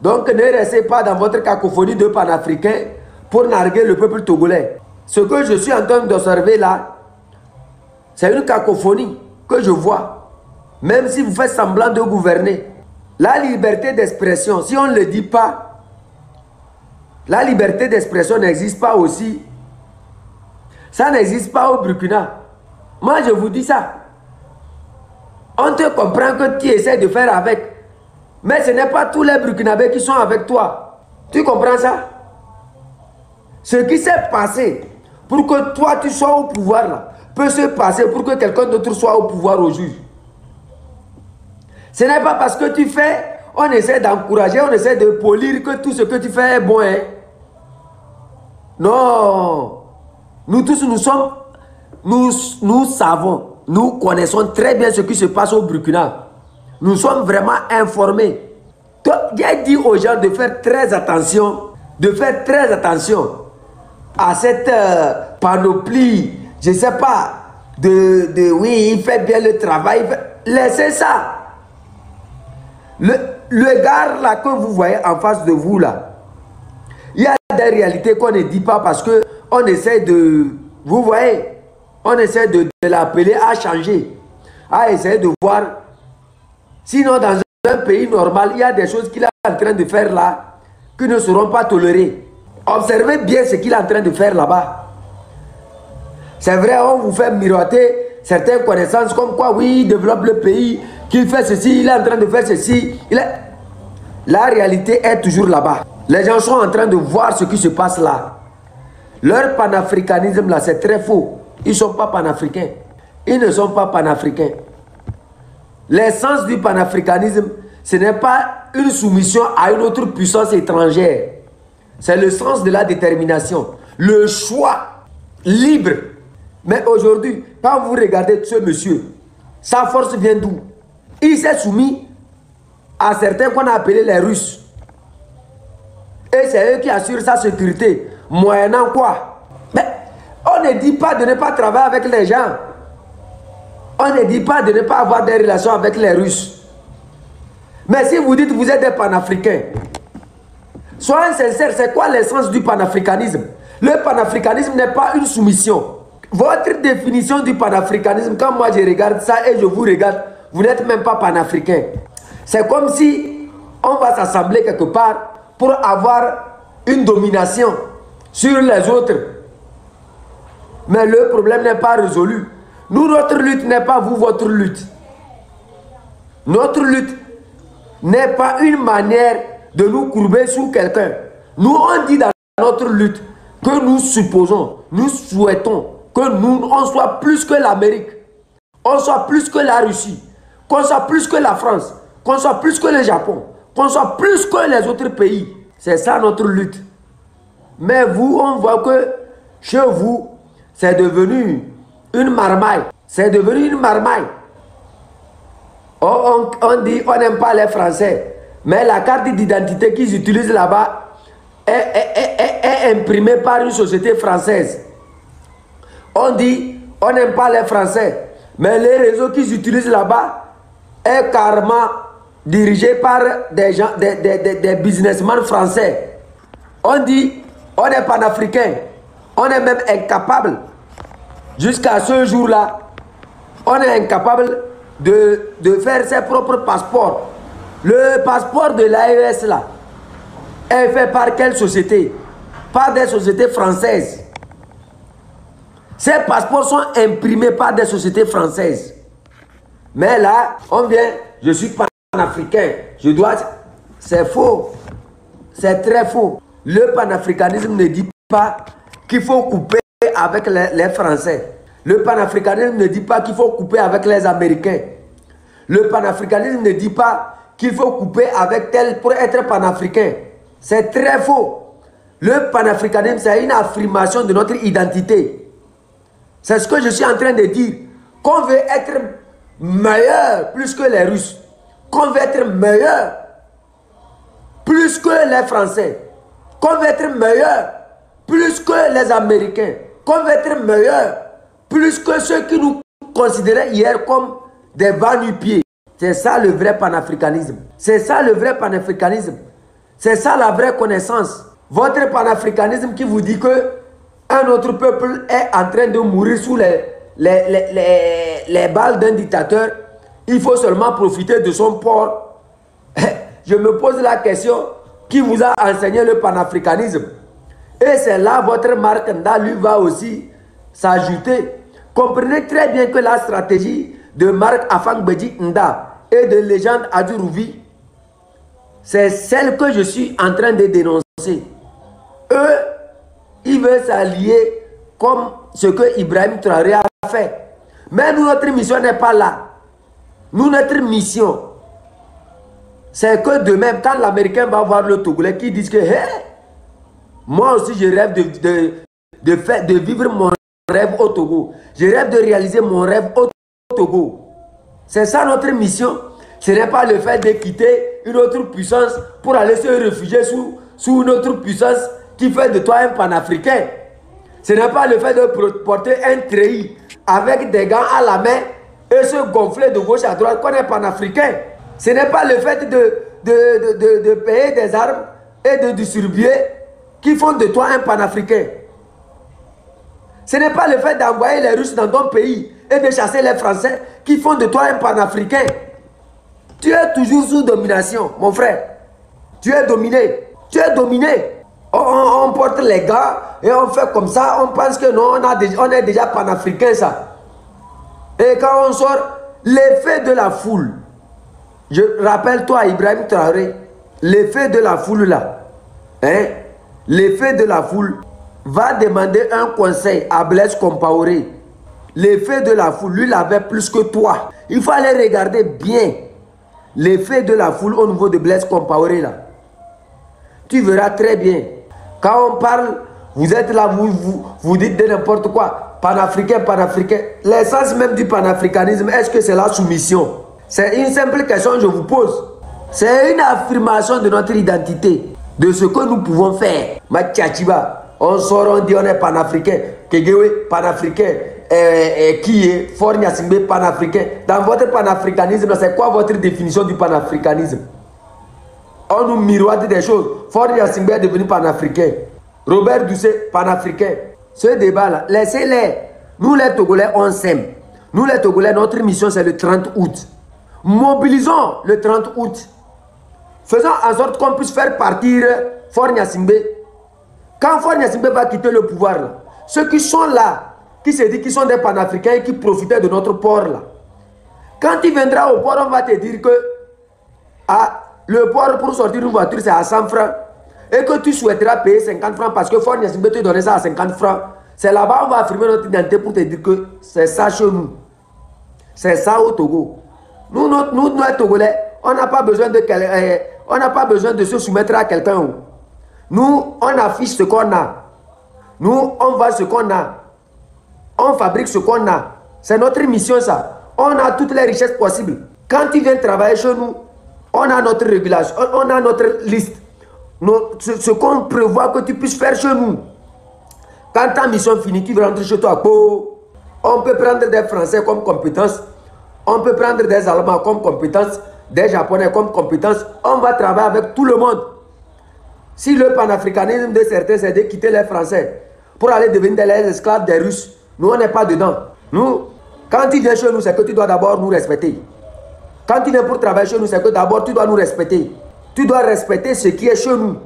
Donc ne restez pas dans votre cacophonie de panafricains pour narguer le peuple togolais. Ce que je suis en train d'observer là, c'est une cacophonie que je vois. Même si vous faites semblant de gouverner. La liberté d'expression, si on ne le dit pas, la liberté d'expression n'existe pas aussi. Ça n'existe pas au Burkina. Moi, je vous dis ça. On te comprend que tu essaies de faire avec. Mais ce n'est pas tous les Burkinabés qui sont avec toi. Tu comprends ça? Ce qui s'est passé pour que toi tu sois au pouvoir là, peut se passer pour que quelqu'un d'autre soit au pouvoir aujourd'hui. Ce n'est pas parce que tu fais, on essaie d'encourager, on essaie de polir que tout ce que tu fais est bon. Hein? Non. Nous tous, nous savons, nous connaissons très bien ce qui se passe au Burkina. Nous sommes vraiment informés. J'ai dit aux gens de faire très attention, à cette panoplie, je ne sais pas, oui, il fait bien le travail. Laissez ça. Le gars là que vous voyez en face de vous là, il y a des réalités qu'on ne dit pas parce qu'on essaie de, vous voyez, on essaie de l'appeler à changer, à essayer de voir. Sinon, dans un pays normal, il y a des choses qu'il est en train de faire là qui ne seront pas tolérées. Observez bien ce qu'il est en train de faire là-bas. C'est vrai, on vous fait miroiter certaines connaissances comme quoi, oui, il développe le pays, qu'il fait ceci, il est en train de faire ceci. La réalité est toujours là-bas. Les gens sont en train de voir ce qui se passe là. Leur panafricanisme là, c'est très faux. Ils ne sont pas panafricains. Ils ne sont pas panafricains. L'essence du panafricanisme, ce n'est pas une soumission à une autre puissance étrangère. C'est le sens de la détermination. Le choix libre. Mais aujourd'hui, quand vous regardez ce monsieur, sa force vient d'où? Il s'est soumis à certains qu'on a appelés les Russes. Et c'est eux qui assurent sa sécurité. Moyennant quoi? Mais on ne dit pas de ne pas travailler avec les gens. On ne dit pas de ne pas avoir des relations avec les Russes. Mais si vous dites que vous êtes des panafricains, soyez sincères, c'est quoi l'essence du panafricanisme? Le panafricanisme n'est pas une soumission. Votre définition du panafricanisme, quand moi je regarde ça et je vous regarde, vous n'êtes même pas panafricain. C'est comme si on va s'assembler quelque part pour avoir une domination sur les autres. Mais le problème n'est pas résolu. Nous, notre lutte n'est pas vous, votre lutte. Notre lutte n'est pas une manière de nous courber sous quelqu'un. Nous, on dit dans notre lutte que nous supposons, nous souhaitons que nous, on soit plus que l'Amérique, on soit plus que la Russie, qu'on soit plus que la France, qu'on soit plus que le Japon, qu'on soit plus que les autres pays. C'est ça notre lutte. Mais vous, on voit que chez vous, c'est devenu une marmaille. C'est devenu une marmaille. On dit on n'aime pas les Français. Mais la carte d'identité qu'ils utilisent là-bas est imprimée par une société française. On dit on n'aime pas les Français. Mais les réseaux qu'ils utilisent là-bas est carrément dirigé par des gens, des businessmen français. On dit on est panafricain. On est même incapable. Jusqu'à ce jour-là, on est incapable de faire ses propres passeports. Le passeport de l'AES là est fait par quelle société? Par des sociétés françaises. Ces passeports sont imprimés par des sociétés françaises. Mais là, on vient, je suis panafricain, je dois... C'est faux. C'est très faux. Le panafricanisme ne dit pas qu'il faut couper avec les Français. Le panafricanisme ne dit pas qu'il faut couper avec les Américains. Le panafricanisme ne dit pas qu'il faut couper avec tel pour être panafricain. C'est très faux. Le panafricanisme, c'est une affirmation de notre identité. C'est ce que je suis en train de dire. Qu'on veut être meilleur plus que les Russes. Qu'on veut être meilleur plus que les Français. Qu'on veut être meilleur plus que les Américains. Qu'on veut être meilleur plus que ceux qui nous considéraient hier comme des va-nu-pieds. C'est ça le vrai panafricanisme. C'est ça le vrai panafricanisme. C'est ça la vraie connaissance. Votre panafricanisme qui vous dit que un autre peuple est en train de mourir sous les balles d'un dictateur, il faut seulement profiter de son port. Je me pose la question, qui vous a enseigné le panafricanisme? Et c'est là votre Marc Nda lui va aussi s'ajouter. Comprenez très bien que la stratégie de Marc Afang-Bédi Nda et de Légende Adjurouvi, c'est celle que je suis en train de dénoncer. Eux, ils veulent s'allier comme ce que Ibrahim Traoré a fait. Mais nous, notre mission n'est pas là. Nous, notre mission, c'est que demain, quand l'Américain va voir le Togolais qui dit que hey, moi aussi je rêve de vivre mon rêve au Togo. Je rêve de réaliser mon rêve au Togo. C'est ça notre mission. Ce n'est pas le fait de quitter une autre puissance pour aller se réfugier sous une autre puissance qui fait de toi un panafricain. Ce n'est pas le fait de porter un treillis avec des gants à la main et se gonfler de gauche à droite qu'on est panafricain. Ce n'est pas le fait de payer des armes et de distribuer qui font de toi un panafricain. Ce n'est pas le fait d'envoyer les Russes dans ton pays et de chasser les Français qui font de toi un panafricain. Tu es toujours sous domination, mon frère. Tu es dominé. Tu es dominé. On porte les gars et on fait comme ça. On pense que non, on est déjà panafricain, ça. Et quand on sort, l'effet de la foule. Je rappelle-toi, Ibrahim Traoré, l'effet de la foule là. Hein? L'effet de la foule va demander un conseil à Blaise Compaoré. L'effet de la foule, lui, l'avait plus que toi. Il faut aller regarder bien l'effet de la foule au niveau de Blaise Compaoré là. Tu verras très bien. Quand on parle, vous êtes là, vous dites de n'importe quoi. Panafricain, panafricain. L'essence même du panafricanisme, est-ce que c'est la soumission? C'est une simple question que je vous pose. C'est une affirmation de notre identité, de ce que nous pouvons faire. Mathiachiba, on sort, on dit on est panafricain. Kegewe, panafricain. Qui est Fornia Simbe, panafricain. Dans votre panafricanisme, c'est quoi votre définition du panafricanisme? On nous miroite des choses. Fornia Simbe est devenu panafricain. Robert Doucet, panafricain. Ce débat-là, laissez-les. Nous les Togolais, on s'aime. Nous les Togolais, notre mission c'est le 30 août. Mobilisons le 30 août. Faisons en sorte qu'on puisse faire partir Fornia Simbe. Quand Fornia Simbe va quitter le pouvoir, là, ceux qui sont là, qui se disent qu'ils sont des panafricains et qui profitaient de notre port là. Quand il viendra au port, on va te dire que le port pour sortir une voiture c'est à 100 francs et que tu souhaiteras payer 50 francs parce que Fornia Simbe te donner ça à 50 francs. C'est là-bas on va affirmer notre identité pour te dire que c'est ça chez nous. C'est ça au Togo. Nous les Togolais, on n'a pas besoin de se soumettre à quelqu'un. Nous, on affiche ce qu'on a. Nous, on vend ce qu'on a. On fabrique ce qu'on a. C'est notre mission, ça. On a toutes les richesses possibles. Quand tu viens travailler chez nous, on a notre régulation, on a notre liste. Ce qu'on prévoit que tu puisses faire chez nous. Quand ta mission finit, tu rentres chez toi. On peut prendre des Français comme compétence. On peut prendre des Allemands comme compétence. Des Japonais comme compétence. On va travailler avec tout le monde. Si le panafricanisme de certains, c'est de quitter les Français pour aller devenir les esclaves des Russes, nous, on n'est pas dedans. Nous, quand tu viens chez nous, c'est que tu dois d'abord nous respecter. Quand tu viens pour travailler chez nous, c'est que d'abord, tu dois nous respecter. Tu dois respecter ce qui est chez nous.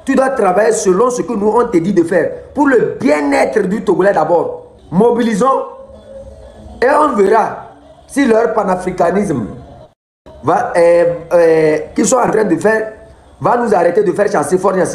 Tu dois travailler selon ce que nous, on te dit de faire. Pour le bien-être du Togolais d'abord. Mobilisons et on verra si leur panafricanisme qu'ils sont en train de faire va nous arrêter de faire chasser Fort Gnassingbé.